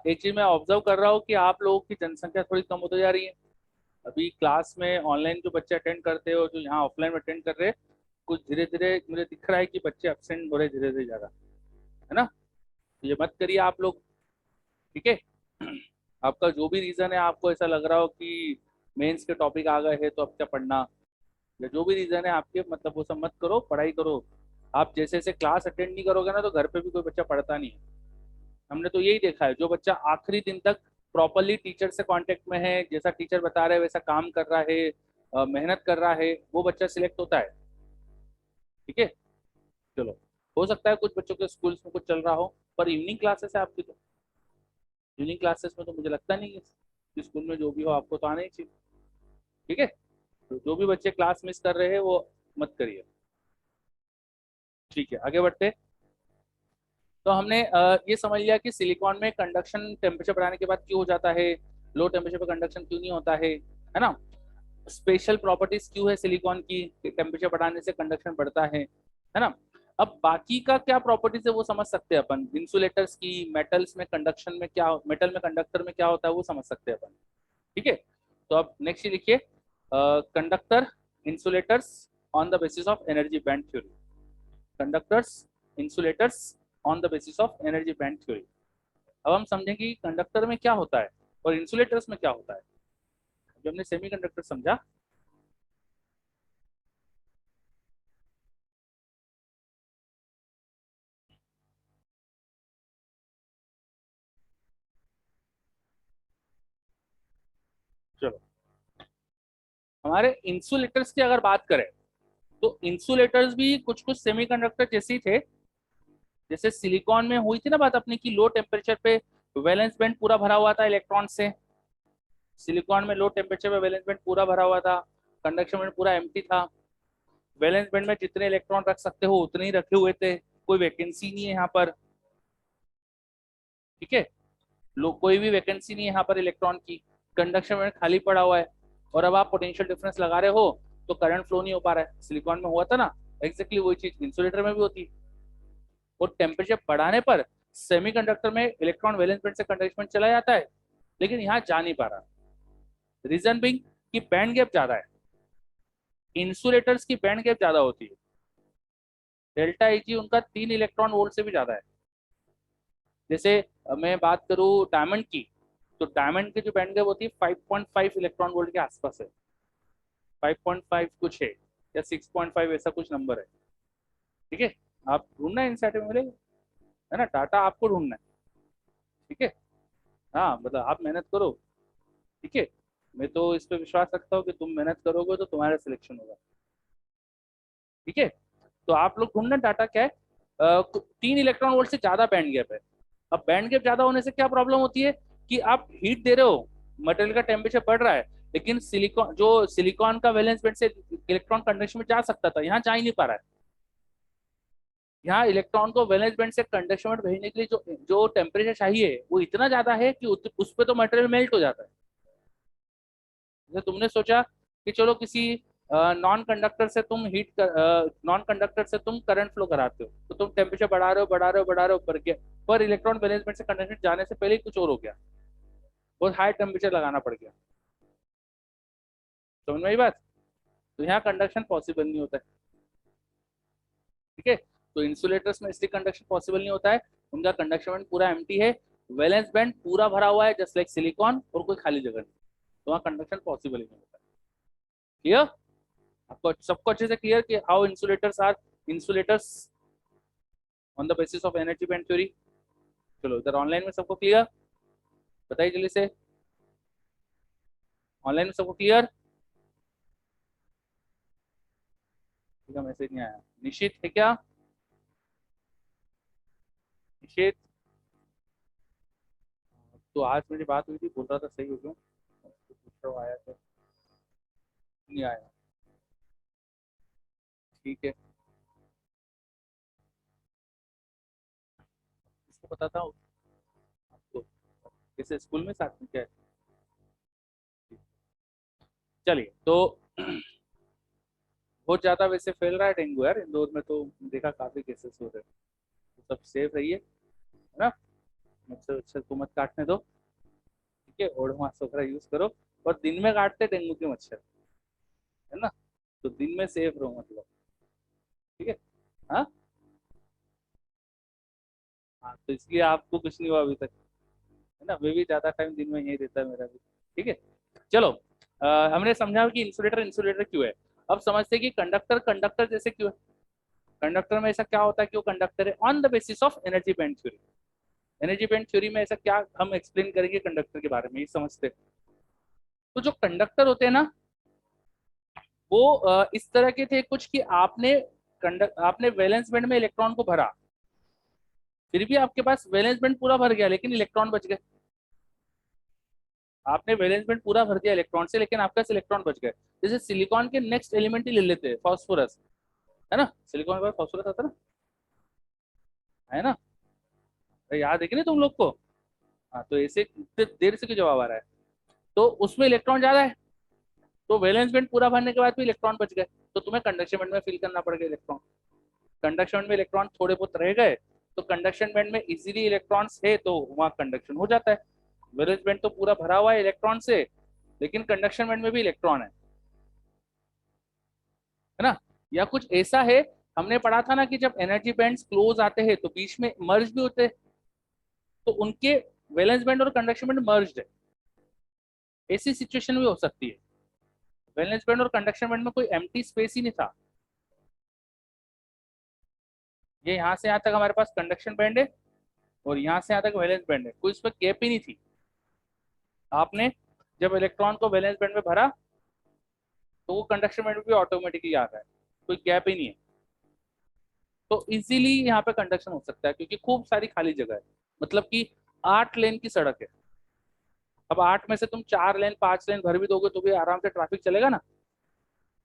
एक चीज मैं ऑब्जर्व कर रहा हूँ कि आप लोगों की जनसंख्या थोड़ी कम होती जा रही है। अभी क्लास में ऑनलाइन जो बच्चे अटेंड करते हैं और जो यहाँ ऑफलाइन में अटेंड कर रहे हैं, कुछ धीरे धीरे मुझे दिख रहा है कि बच्चे एब्सेंट हो रहे धीरे धीरे ज्यादा, है ना। तो ये मत करिए आप लोग। ठीक है, आपका जो भी रीजन है, आपको ऐसा लग रहा हो कि मेंस के टॉपिक आ गए हैं तो अब क्या पढ़ना, या जो भी रीजन है आपके, मतलब वो सब मत करो, पढ़ाई करो। आप जैसे जैसे क्लास अटेंड नहीं करोगे ना, तो घर पे भी कोई बच्चा पढ़ता नहीं है। हमने तो यही देखा है, जो बच्चा आखिरी दिन तक प्रॉपरली टीचर से कांटेक्ट में है, जैसा टीचर बता रहे हैं वैसा काम कर रहा है, मेहनत कर रहा है, वो बच्चा सिलेक्ट होता है। ठीक है, चलो। हो सकता है कुछ बच्चों के स्कूल्स में कुछ चल रहा हो, पर इवनिंग क्लासेस है आपकी, तो इवनिंग क्लासेस में तो मुझे लगता नहीं है कि स्कूल में जो भी हो आपको तो आना ही चाहिए। ठीक है, तो जो भी बच्चे क्लास मिस कर रहे हैं वो मत करिए। ठीक है, आगे बढ़ते हैं। तो हमने ये समझ लिया कि सिलिकॉन में कंडक्शन टेम्परेचर बढ़ाने के बाद क्यों हो जाता है, लो टेम्परेचर पर कंडक्शन क्यों नहीं होता है ना। स्पेशल प्रॉपर्टीज क्यों है सिलिकॉन की, टेम्परेचर बढ़ाने से कंडक्शन बढ़ता है ना। अब बाकी का क्या प्रॉपर्टीज है वो समझ सकते हैं अपन, इंसुलेटर्स की, मेटल्स में कंडक्शन में क्या, मेटल में कंडक्टर में क्या होता है वो समझ सकते हैं अपन। ठीक है, तो अब नेक्स्ट लिखिए, conductor insulators on the basis of energy band theory. Conductors insulators on the basis of energy band theory. अब हम समझेंगे कि कंडक्टर में क्या होता है और इंसुलेटर्स में क्या होता है। जब हमने सेमीकंडक्टर समझा, चलो, हमारे इंसुलेटर्स की अगर बात करें, तो इंसुलेटर्स भी कुछ कुछ सेमीकंडक्टर जैसे ही थे। जैसे सिलिकॉन में हुई थी ना बात अपनी, की लो टेम्परेचर पे वैलेंस बैंड पूरा भरा हुआ था इलेक्ट्रॉन से। सिलिकॉन में लो टेम्परेचर पे वैलेंस बैंड पूरा भरा हुआ था, कंडक्शन बैंड पूरा एम्प्टी था। वैलेंस बैंड में जितने इलेक्ट्रॉन रख सकते हो उतने ही रखे हुए थे, कोई वैकेंसी नहीं है यहाँ पर। ठीक है, लो कोई भी वैकेंसी नहीं है यहाँ पर इलेक्ट्रॉन की। कंडक्शन में खाली पड़ा हुआ है और अब आप पोटेंशियल डिफरेंस लगा रहे हो तो करंट फ्लो नहीं हो पा रहा है। सिलिकॉन में हुआ था ना, एग्जैक्टली वही चीज इंसुलेटर में भी होती है। और टेम्परेचर बढ़ाने पर सेमीकंडक्टर में इलेक्ट्रॉन वैलेंस बैंड से कंडक्शन चला जाता है, लेकिन यहाँ जा नहीं पा रहा। रीजन बिंग कि बैंड गैप ज्यादा है, इंसुलेटर्स की बैंड गैप ज्यादा होती है। डेल्टा Eg उनका 3 इलेक्ट्रॉन वोल्ट से भी ज्यादा है। जैसे मैं बात करूं डायमंड की, तो डायमंड की जो बैंड गैप होती है 5.5 इलेक्ट्रॉन वोल्ट के आसपास है, 5.5 कुछ है या 6.5 ऐसा कुछ नंबर है। ठीक है, आप ढूंढना इंसाइट में मिलेगा, है ना, डाटा आपको ढूंढना है। ठीक है, हाँ मतलब आप मेहनत करो। ठीक है, मैं तो इस पे विश्वास रखता हूँ कि तुम मेहनत करोगे तो तुम्हारा सिलेक्शन होगा। ठीक है, तो आप लोग ढूंढना डाटा क्या है। 3 इलेक्ट्रॉन वोल्ट से ज्यादा बैंड गैप है। अब बैंड गैप ज्यादा होने से क्या प्रॉब्लम होती है कि आप हीट दे रहे हो, मटेरियल का टेम्परेचर बढ़ रहा है, लेकिन सिलिकॉन का वैलेंस बैंड से इलेक्ट्रॉन कंडक्शन में जा सकता था, यहाँ जा ही नहीं पा रहा है। यहाँ इलेक्ट्रॉन को वैलेंस बैंड से कंडक्शन में भेजने के लिए जो जो टेम्परेचर चाहिए वो इतना ज्यादा है कि उस पर तो मटेरियल मेल्ट हो जाता है। जैसे तुमने सोचा कि चलो किसी नॉन कंडक्टर से तुम नॉन कंडक्टर से तुम करंट फ्लो कराते हो, तो तुम टेम्परेचर बढ़ा रहे हो बढ़ा रहे हो बढ़ा रहे हो बढ़ गया, पर इलेक्ट्रॉन वैलेंस बैंड से कंडक्शन जाने से पहले ही कुछ और हो गया, बहुत हाई टेम्परेचर लगाना पड़ गया। समझ में आई बात। तो यहाँ कंडक्शन पॉसिबल नहीं होता है। ठीक है, तो इंसुलेटर्स में इसलिए कंडक्शन पॉसिबल नहीं होता है, उनका कंडक्शन बैंड पूरा एम्प्टी है, वैलेंस बैंड पूरा भरा हुआ है जस्ट लाइक सिलिकॉन, और कोई खाली जगह नहीं, तो वहाँ कंडक्शन पॉसिबल ही नहीं होता। क्लियर, आपको सबको अच्छे से क्लियर कि how insulators on the basis of energy band theory. चलो इधर ऑनलाइन में सबको क्लियर, बताइए जल्दी से, ऑनलाइन में सबको क्लियर। ठीक है, मैसेज नहीं आया। निश्चित है क्या, निश्चित। तो आज मेरी बात हुई थी, बोल रहा था सही हो गया, पूछ रहा हूँ, आया तो नहीं आया। ठीक है, इसको बताता हूँ आपको, जैसे स्कूल में साथ में क्या है। चलिए तो बहुत ज्यादा वैसे फैल रहा है डेंगू यार इंदौर में, तो देखा काफी केसेस हो रहे हैं, तो सब सेफ रहिए, है ना, मच्छर वच्छर को मत काटने दो। ठीक है, ओडोमॉस वगैरह यूज करो, और दिन में काटते डेंगू के मच्छर, है ना, तो दिन में सेफ रहो मतलब। ठीक है, हाँ हाँ, तो इसलिए आपको कुछ नहीं हुआ अभी तक, है ना, मैं भी ज्यादा टाइम दिन में यही रहता है मेरा भी। ठीक है, चलो हमने समझा कि इंसुलेटर इंसुलेटर क्यों है। अब समझते हैं कि कंडक्टर कंडक्टर जैसे क्यों है। कंडक्टर में ऐसा क्या होता है कि वो कंडक्टर है on the basis of energy band theory. Energy band theory में ऐसा क्या हम एक्सप्लेन करेंगे कंडक्टर के बारे में, ये समझते हैं। तो जो कंडक्टर होते हैं ना, वो इस तरह के थे कुछ कि आपने वैलेंस बैंड में इलेक्ट्रॉन को भरा, फिर भी आपके पास वैलेंस बैंड पूरा भर गया लेकिन इलेक्ट्रॉन बच गए। आपने वैलेंस बैंड पूरा भर दिया इलेक्ट्रॉन से, लेकिन आपके पास इलेक्ट्रॉन बच गए। जैसे सिलिकॉन के नेक्स्ट एलिमेंट ही ले लेते हैं, फॉस्फोरस, है ना, सिलिकॉन के बाद फॉस्फोरस आता है ना, याद है कि नहीं तुम लोग को। हाँ, तो ऐसे इतने देर से क्यों जवाब आ रहा है, तो उसमें इलेक्ट्रॉन ज्यादा है, तो वैलेंस बैंड पूरा भरने के बाद भी इलेक्ट्रॉन बच गए, तो तुम्हें कंडक्शन बैंड में फिल करना पड़ेगा इलेक्ट्रॉन। कंडक्शन बैंड में इलेक्ट्रॉन थोड़े बहुत रह गए, तो कंडक्शन बैंड में इजीली इलेक्ट्रॉन्स है तो वहां कंडक्शन हो जाता है। वैलेंस बैंड तो पूरा भरा हुआ है इलेक्ट्रॉन से, लेकिन कंडक्शन बैंड में भी इलेक्ट्रॉन है ना। या कुछ ऐसा है, हमने पढ़ा था ना कि जब एनर्जी बैंड्स क्लोज आते हैं तो बीच में मर्ज भी होते हैं, तो उनके वैलेंस बैंड और कंडक्शन बैंड मर्ज्ड है, ऐसी सिचुएशन भी हो सकती है। वैलेंस बैंड और कंडक्शन बैंड में कोई एम्प्टी स्पेस ही नहीं था, ये यहाँ से यहाँ तक हमारे पास कंडक्शन बैंड है और यहाँ से यहाँ तक वैलेंस बैंड है, कोई इस पर गैप ही नहीं थी। आपने जब इलेक्ट्रॉन को वैलेंस बैंड में भरा तो वो कंडक्शन बैंड में भी ऑटोमेटिकली आ रहा है, कोई गैप ही नहीं है, तो इजीली यहाँ पे कंडक्शन हो सकता है क्योंकि खूब सारी खाली जगह है। मतलब कि 8 लेन की सड़क है, अब 8 में से तुम 4 लेन 5 लेन भर भी दोगे तो भी आराम से ट्रैफिक चलेगा ना,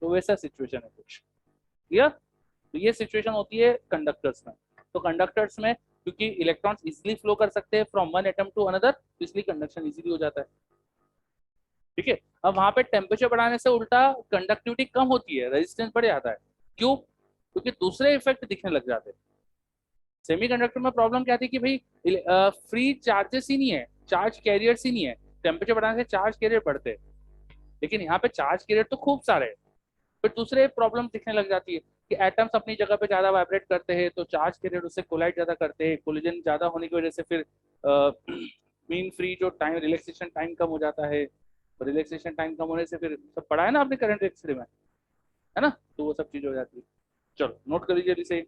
तो वैसा सिचुएशन है कुछ। क्लियर, तो ये सिचुएशन होती है कंडक्टर्स में। तो कंडक्टर्स में क्योंकि इलेक्ट्रॉन्स इजिली फ्लो कर सकते हैं from one atom to another, तो इसलिए कंडक्शन इजीली हो जाता है। ठीक है। अब वहां पे टेम्परेचर बढ़ाने से उल्टा कंडक्टिविटी कम होती है, रेजिस्टेंस बढ़ जाता है। क्यों? क्योंकि दूसरे इफेक्ट दिखने लग जाते हैं। सेमीकंडक्टर में प्रॉब्लम क्या थी कि भाई फ्री चार्जेस ही नहीं है, चार्ज कैरियर्स ही नहीं है। टेम्परेचर बढ़ाने से चार्ज कैरियर बढ़ते हैं, लेकिन यहाँ पे चार्ज कैरियर तो खूब सारे हैं। फिर दूसरे प्रॉब्लम दिखने लग जाती है कि एटम्स अपनी जगह पे ज्यादा वाइब्रेट करते हैं, तो चार्ज कैरियर उससे कोलाइड ज्यादा करते हैं। कोलिजन ज्यादा होने की वजह से फिर मीन फ्री जो टाइम, रिलैक्सेशन टाइम कम हो जाता है। रिलैक्सेशन टाइम कम होने से फिर सब पढ़ा है ना आपने करंट एक्सरे में, है ना? तो वो सब चीज हो जाती है। चलो नोट कर लीजिए जल्दी से,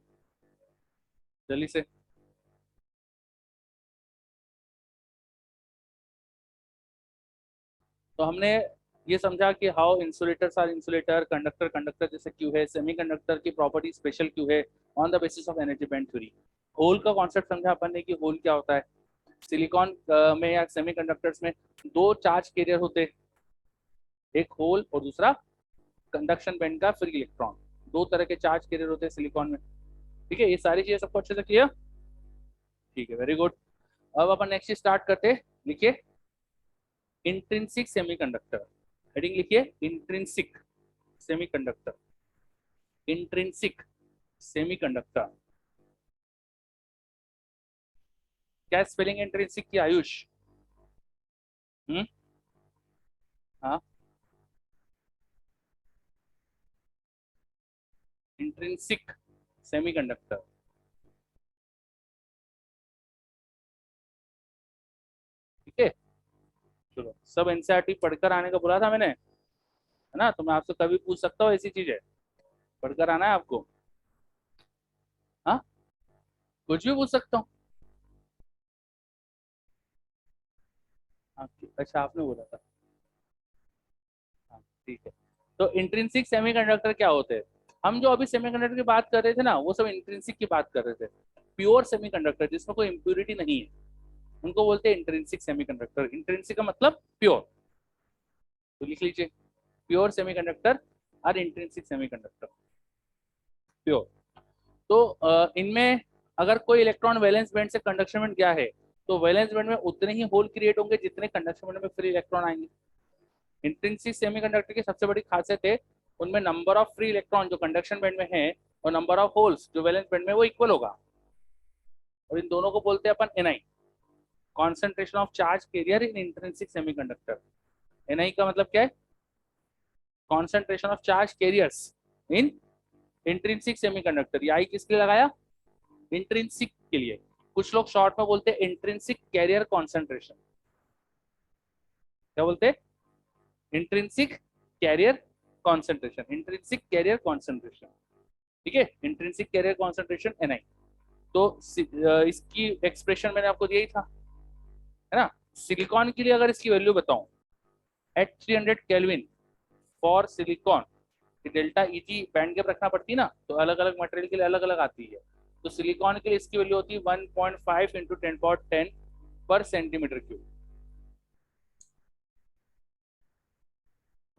जल्दी से। तो हमने ये समझा कि how insulators are insulator, conductor conductor जैसे क्यों है, सेमीकंडक्टर की प्रॉपर्टी स्पेशल क्यों है, on the basis of energy band theory. Hole का कॉन्सेप्ट समझा अपन ने कि होल क्या होता है। सिलिकॉन में या सेमीकंडक्टर्स में दो चार्ज कैरियर होते हैं, एक होल और दूसरा कंडक्शन बैंड का फ्री इलेक्ट्रॉन। दो तरह के चार्ज कैरियर होते हैं सिलिकॉन में। ठीक है, ये सारी चीजें सबको अच्छे से क्लियर? ठीक है, वेरी गुड। अब अपन नेक्स्ट स्टार्ट करते हैं। लिखिए इंट्रिंसिक सेमीकंडक्टर। हेडिंग लिखिए इंट्रिंसिक सेमीकंडक्टर। Intrinsic semiconductor. क्या स्पेलिंग इंट्रिंसिक की आयुष? हम्म। हाँ, इंट्रिंसिक सेमीकंडक्टर। ठीक है, चलो सब एनसीईआरटी पढ़कर आने का बोला था मैंने, है ना? तो मैं आपसे कभी पूछ सकता हूँ ऐसी चीज है, पढ़कर आना है आपको। हाँ, कुछ भी पूछ सकता हूँ। हाँ, अच्छा आपने बोला था। हाँ, ठीक है। तो इंट्रिंसिक सेमीकंडक्टर क्या होते हैं? हम जो अभी सेमीकंडक्टर की बात कर रहे थे ना, वो सब इंट्रिंसिक की बात कर रहे थे। प्योर सेमीकंडक्टर जिसमें कोई इम्प्योरिटी नहीं है, उनको बोलते हैं इंट्रिंसिक सेमीकंडक्टर। इंट्रिंसिक का मतलब प्योर। तो लिख लीजिए, प्योर सेमीकंडक्टर और इंट्रिंसिक सेमीकंडक्टर। प्योर। तो इनमें अगर कोई इलेक्ट्रॉन वैलेंस बैंड से कंडक्शन बैंड गया है, तो वैलेंस बैंड में उतने ही होल क्रिएट होंगे जितने कंडक्शन बैंड में फ्री इलेक्ट्रॉन आएंगे। इंट्रिंसिक सेमीकंडक्टर की सबसे बड़ी खासियत है, उनमें नंबर ऑफ फ्री इलेक्ट्रॉन जो कंडक्शन बैंड में है और नंबर ऑफ होल्स जो वैलेंस बैंड में, वो इक्वल होगा। और इन दोनों को बोलते हैं अपन NI, concentration of charge carrier in intrinsic semiconductor. NI का मतलब क्या है? Concentration of charge carriers in intrinsic semiconductor. ये आई किसके लिए लगाया? इंट्रिंसिक के लिए। कुछ लोग शॉर्ट में बोलते हैं इंट्रिंसिक कैरियर कॉन्सेंट्रेशन। क्या बोलते हैं? Intrinsic carrier concentration, intrinsic carrier concentration. ठीक है, इंट्रिंसिक कैरियर कॉन्सेंट्रेशन एनआई। तो इसकी एक्सप्रेशन मैंने आपको दिया ही था, है ना? सिलिकॉन के लिए अगर इसकी वैल्यू बताऊं, at 300 kelvin for silicon, delta E g band gap रखना पड़ती है ना, तो अलग अलग मटेरियल के लिए अलग अलग आती है। तो सिलिकॉन के लिए इसकी वैल्यू होती है 1.5 into 10 per centimetre cube.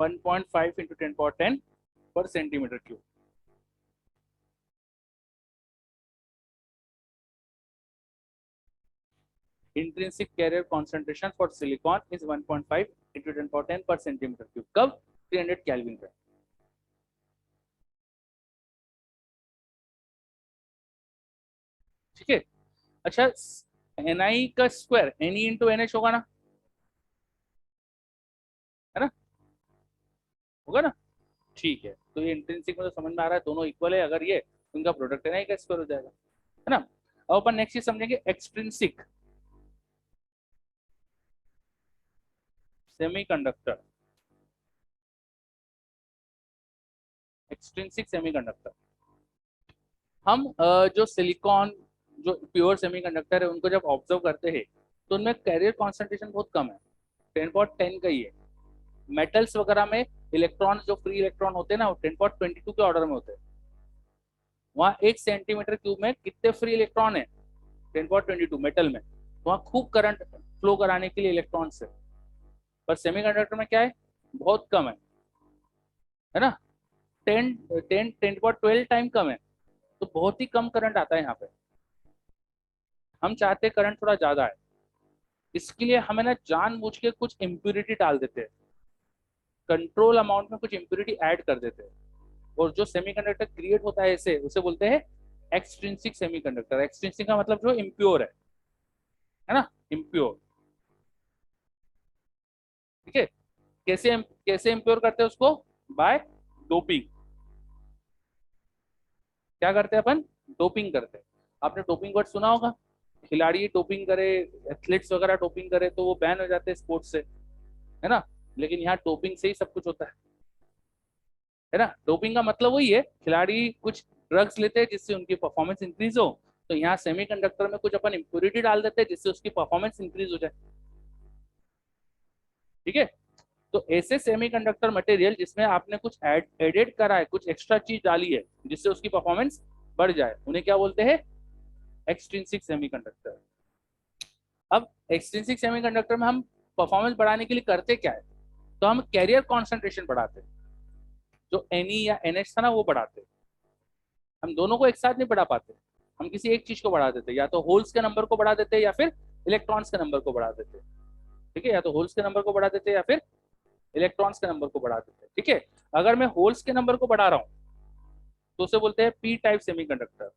1.5 into 10 per centimetre cube. Intrinsic carrier concentration for silicon is 1.5 into 10 per centimetre cube. कब? 300 केल्विन पे। ठीक है। अच्छा, एनआई का स्क्वायर एनई इंटू एनएच होगा ना, है ना? होगा ना? ठीक है, तो ये इंट्रिंसिक में तो समझ में आ रहा है, दोनों इक्वल है। अगर ये तो इनका प्रोडक्ट एनआई का स्क्वायर हो जाएगा, है ना? अब अपन नेक्स्ट चीज समझेंगे, एक्सट्रिंसिक सेमीकंडक्टर। Extrinsic semiconductor. हम जो सिलिकॉन, जो प्योर सेमीकंडक्टर है, उनको जब ऑब्जर्व करते हैं तो उनमें कैरियर कॉन्सेंट्रेशन बहुत कम है, 10.10 का ही है। मेटल्स वगैरह में इलेक्ट्रॉन, जो फ्री इलेक्ट्रॉन होते हैं ना, वो 10.22 के ऑर्डर में होते हैं। वहाँ 1 सेंटीमीटर क्यूब में कितने फ्री इलेक्ट्रॉन है? 10.22 मेटल में। वहाँ खूब करंट फ्लो कराने के लिए इलेक्ट्रॉन है। पर सेमीकंडक्टर में क्या है? बहुत कम है ना? 10.12 टाइम कम है। तो बहुत ही कम करंट आता है यहाँ पे। हम चाहते हैं करंट थोड़ा ज्यादा है, इसके लिए हमें ना जानबूझ के कुछ इम्प्यूरिटी डाल देते हैं। कंट्रोल अमाउंट में कुछ इम्प्योरिटी ऐड कर देते हैं, और जो सेमीकंडक्टर क्रिएट होता है ऐसे, उसे बोलते हैं एक्सट्रिंसिक सेमीकंडक्टर। एक्सट्रिंसिक का मतलब जो इम्प्योर है ना, इम्प्योर। ठीक है, कैसे कैसे इम्प्योर करते हैं उसको? By doping. क्या करते हैं अपन? डोपिंग करते हैं। आपने डोपिंग वर्ड सुना होगा, खिलाड़ी डोपिंग करे, एथलीट्स वगैरह डोपिंग करे तो वो बैन हो जाते हैं स्पोर्ट्स से, है ना। लेकिन यहाँ डोपिंग से ही सब कुछ होता है ना। डोपिंग का मतलब वही है, खिलाड़ी कुछ ड्रग्स लेते हैं जिससे उनकी परफॉर्मेंस इंक्रीज हो, तो यहाँ सेमीकंडक्टर में कुछ अपन इम्प्योरिटी डाल देते हैं जिससे उसकी परफॉर्मेंस इंक्रीज हो जाए। ठीक है, तो ऐसे सेमीकंडक्टर मटेरियल जिसमें आपने कुछ एडेड करा है, कुछ एक्स्ट्रा चीज डाली है जिससे उसकी परफॉर्मेंस बढ़ जाए, उन्हें क्या बोलते हैं? Extrinsic semiconductor. अब एक्सट्रिंसिक सेमीकंडक्टर में हम परफॉर्मेंस बढ़ाने के लिए करते क्या है? तो हम कैरियर कॉन्सेंट्रेशन बढ़ाते हैं, जो एनई या एनएच था ना वो बढ़ाते हैं। हम दोनों को एक साथ नहीं बढ़ा पाते, हम किसी एक चीज को बढ़ा देते हैं, या तो होल्स के नंबर को बढ़ा देते हैं या फिर इलेक्ट्रॉन्स के नंबर को बढ़ा देते हैं। ठीक है, या तो होल्स के नंबर को बढ़ा देते हैं या फिर इलेक्ट्रॉन्स के नंबर को बढ़ा देते हैं। ठीक है, अगर मैं होल्स के नंबर को बढ़ा रहा हूँ तो उसे बोलते हैं पी टाइप सेमीकंडक्टर।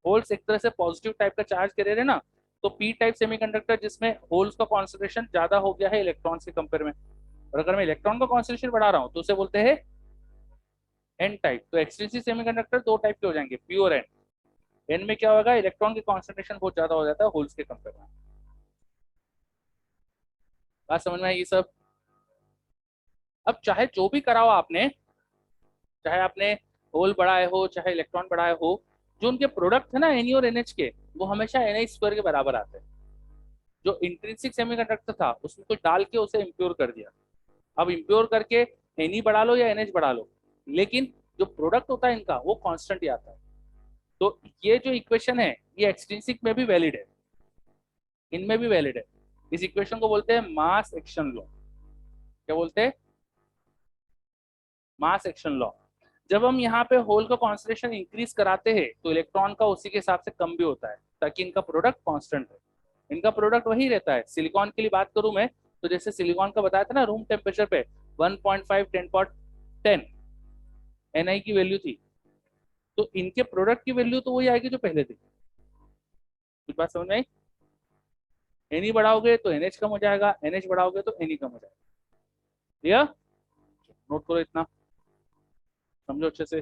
होल्स एक तरह से पॉजिटिव टाइप का चार्ज करे रहे ना, तो पी टाइप सेमीकंडक्टर जिसमें होल्स का कॉन्सेंट्रेशन ज्यादा हो गया है इलेक्ट्रॉन्स के कंपेयर में। और अगर मैं इलेक्ट्रॉन का कॉन्सेंट्रेशन बढ़ा रहा हूँ तो उसे बोलते हैं एन टाइप। तो एक्सट्रिंसिक सेमीकंडक्टर दो टाइप के हो जाएंगे, पी और एन। एन में क्या होगा? इलेक्ट्रॉन की कॉन्सेंट्रेशन बहुत ज्यादा हो जाता है होल्स के कंपेयर में। बात समझ में आई ये सब? अब चाहे जो भी कराओ आपने, चाहे आपने होल बढ़ाए हो चाहे इलेक्ट्रॉन बढ़ाए हो, जो उनके प्रोडक्ट है ना एन और एनएच के, वो हमेशा एन आई स्क्वायर के बराबर आते हैं। जो इंट्रिंसिक सेमीकंडक्टर था उसमें कुछ डाल के उसे इम्प्योर कर दिया। अब इम्प्योर करके एन बढ़ा लो या एनएच बढ़ा लो, लेकिन जो प्रोडक्ट होता है इनका वो कांस्टेंट ही आता है। तो ये जो इक्वेशन है ये एक्सट्रिंसिक में भी वैलिड है, इनमें भी वैलिड है। इस इक्वेशन को बोलते हैं मास एक्शन लॉ। क्या बोलते हैं? Mass action law. जब हम यहाँ पे होल का कॉन्सेंट्रेशन इंक्रीज कराते हैं तो इलेक्ट्रॉन का उसी के हिसाब से कम भी होता है, ताकि इनका प्रोडक्ट कांस्टेंट है। इनका प्रोडक्ट वही रहता है। सिलिकॉन के लिए बात करूं मैं, तो जैसे सिलिकॉन का बताया था ना, रूम टेम्परेचर पे 1.5 10 एनआई की वैल्यू थी, तो इनके प्रोडक्ट की वैल्यू तो वही आएगी जो पहले थी। कुछ बात समझ में आई? एनई बढ़ाओगे तो एनएच कम हो जाएगा, एनएच बढ़ाओगे तो एनई कम हो जाएगा। क्लियर? नोट करो इतना, समझो अच्छे से।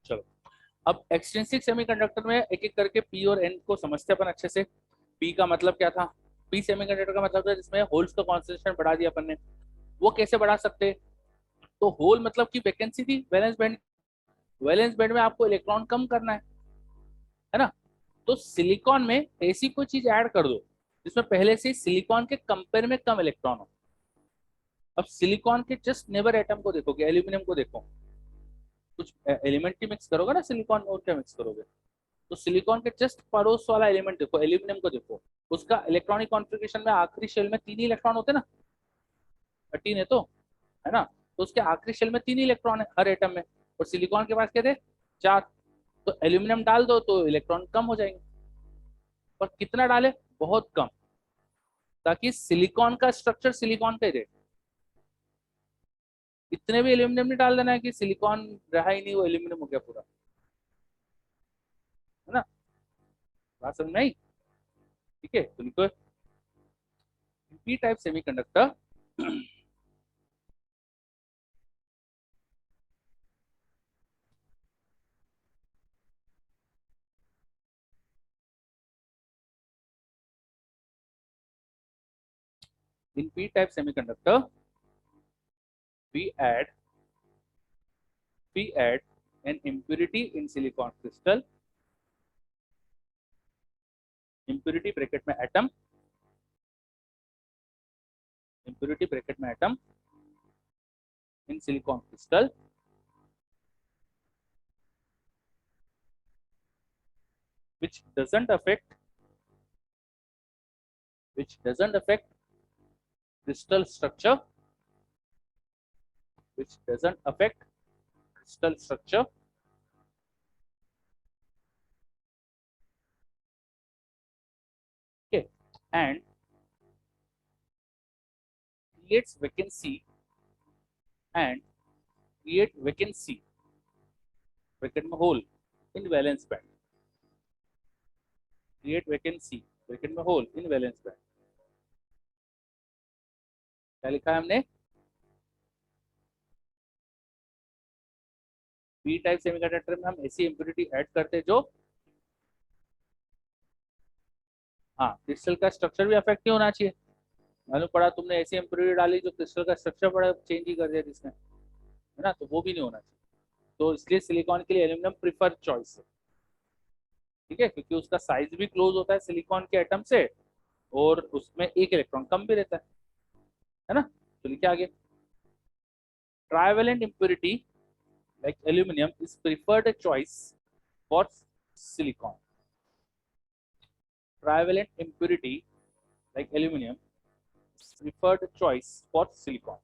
चलो, अब एक्सट्रिंसिक सेमीकंडक्टर में एक एक करके पी और एन को समझते अपन अच्छे से। पी का मतलब क्या था? पी सेमीकंडक्टर का मतलब है जिसमें होल्स का कॉन्सेंट्रेशन बढ़ा दिया अपन ने। वो कैसे बढ़ा सकते हैं? तो होल मतलब की वैकेंसी थी वैलेंस बैंड, वैलेंस बैंड में आपको इलेक्ट्रॉन कम करना है ना। तो सिलिकॉन में ऐसी कोई चीज ऐड कर दो जिसमें पहले से सिलिकॉन के कंपेयर में कम इलेक्ट्रॉन हो। अब सिलिकॉन के जस्ट नेबर एटम को देखोगे, एल्यूमिनियम को देखो, कुछ एलिमेंट ही मिक्स करोगे ना सिलिकॉन में, और क्या मिक्स करोगे? तो सिलिकॉन के जस्ट पड़ोस वाला एलिमेंट देखो, एल्यूमिनियम को देखो, उसका इलेक्ट्रॉनिक कॉन्फ़िगरेशन में आखिरी शेल में तीन ही इलेक्ट्रॉन होते हैं ना, 13 है तो, है ना। तो उसके आखिरी शेल में तीन ही इलेक्ट्रॉन है हर एटम में, और सिलिकॉन के पास क्या थे? चार। तो एल्यूमिनियम डाल दो तो इलेक्ट्रॉन कम हो जाएंगे, पर कितना डाले? बहुत कम, ताकि सिलिकॉन का स्ट्रक्चर सिलिकॉन का ही रहे। इतने भी एल्यूमिनियम नहीं डाल देना है कि सिलिकॉन रहा ही नहीं, वो एल्यूमिनियम हो गया पूरा, है ना। बात समझ में आई? ठीक है, तो लिखो P type semiconductor in p type semiconductor we add we add an impurity in silicon crystal, impurity bracket में एटम, impurity ब्रैकेट में atom in silicon crystal which doesn't affect which doesn't affect crystal structure which doesn't affect crystal structure, okay, and creates vacancy and create vacancy bracket में hole in valence band, create vacancy bracket में hole in valence band. क्या लिखा है हमने? P type semiconductor में हम ऐसी impurity add करते हैं जो, हाँ, क्रिस्टल का स्ट्रक्चर भी अफेक्ट नहीं होना चाहिए। मालूम पड़ा तुमने ऐसी इम्प्योरिटी डाली जो क्रिस्टल का स्ट्रक्चर बड़ा चेंज ही कर दिया जिसने, है ना, तो वो भी नहीं होना चाहिए। तो इसलिए सिलिकॉन के लिए एल्यूमिनियम प्रीफर चॉइस है, ठीक है, क्योंकि उसका साइज भी क्लोज होता है सिलिकॉन के एटम से और उसमें एक इलेक्ट्रॉन कम भी रहता है ना। तो लिखिए आगे, trivalent impurity like aluminum is preferred choice for silicon. Trivalent impurity like aluminum is preferred choice for silicon.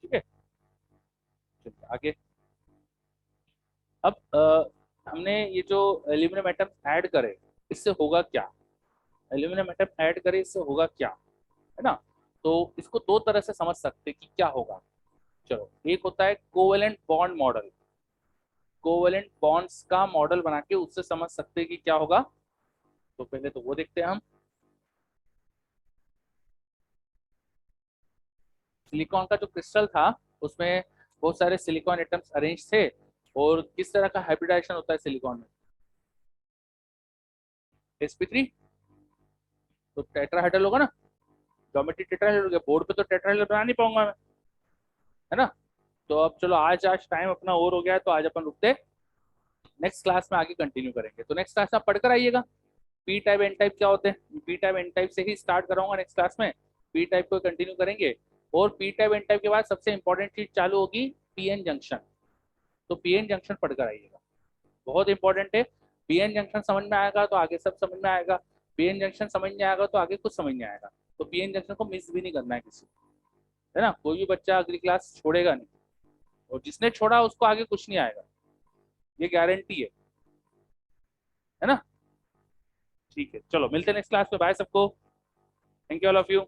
ठीक है, चलिए आगे। अब हमने ये जो एल्यूमिनियम एटम ऐड करे इससे होगा क्या, एल्यूमिनियम एटम ऐड करे इससे होगा क्या, है ना। तो इसको दो तरह से समझ सकते हैं कि क्या होगा। चलो, एक होता है covalent bond model, covalent bonds का मॉडल बना के उससे समझ सकते हैं कि क्या होगा। तो पहले तो वो देखते हैं हम। सिलिकॉन का जो क्रिस्टल था उसमें बहुत सारे सिलिकॉन एटम्स अरेंज थे, और किस तरह का हाइब्रिडाइजेशन होता है सिलिकॉन में, sp3, तो टेट्राहेड्रल होगा ना, ज्योमेट्री टेट्राहेड्रल हो गया, बोर्ड पे तो टेट्राहेड्रल बना नहीं पाऊंगा मैं, है ना। तो अब चलो, आज आज टाइम अपना और हो गया है, तो आज अपन रुकते, नेक्स्ट क्लास में आगे कंटिन्यू करेंगे। तो नेक्स्ट क्लास में आप पढ़कर आइएगा पी टाइप एन टाइप क्या होते हैं, पी टाइप एन टाइप से ही स्टार्ट कराऊंगा नेक्स्ट क्लास में, पी टाइप को कंटिन्यू करेंगे। और पी टाइप एन टाइप के बाद सबसे इंपॉर्टेंट चीज चालू होगी पीएन जंक्शन, तो पीएन जंक्शन पढ़कर आइएगा, बहुत इंपॉर्टेंट है। पीएन जंक्शन समझ में आएगा तो आगे सब समझ में आएगा, पीएन जंक्शन समझ में आएगा तो आगे कुछ समझ में आएगा। तो पीएन जंक्शन को मिस भी नहीं करना है किसी, है ना, कोई भी बच्चा अगली क्लास छोड़ेगा नहीं, और जिसने छोड़ा उसको आगे कुछ नहीं आएगा, ये गारंटी है ना। ठीक है, चलो मिलते हैं नेक्स्ट क्लास में, बाय सबको, thank you all of you.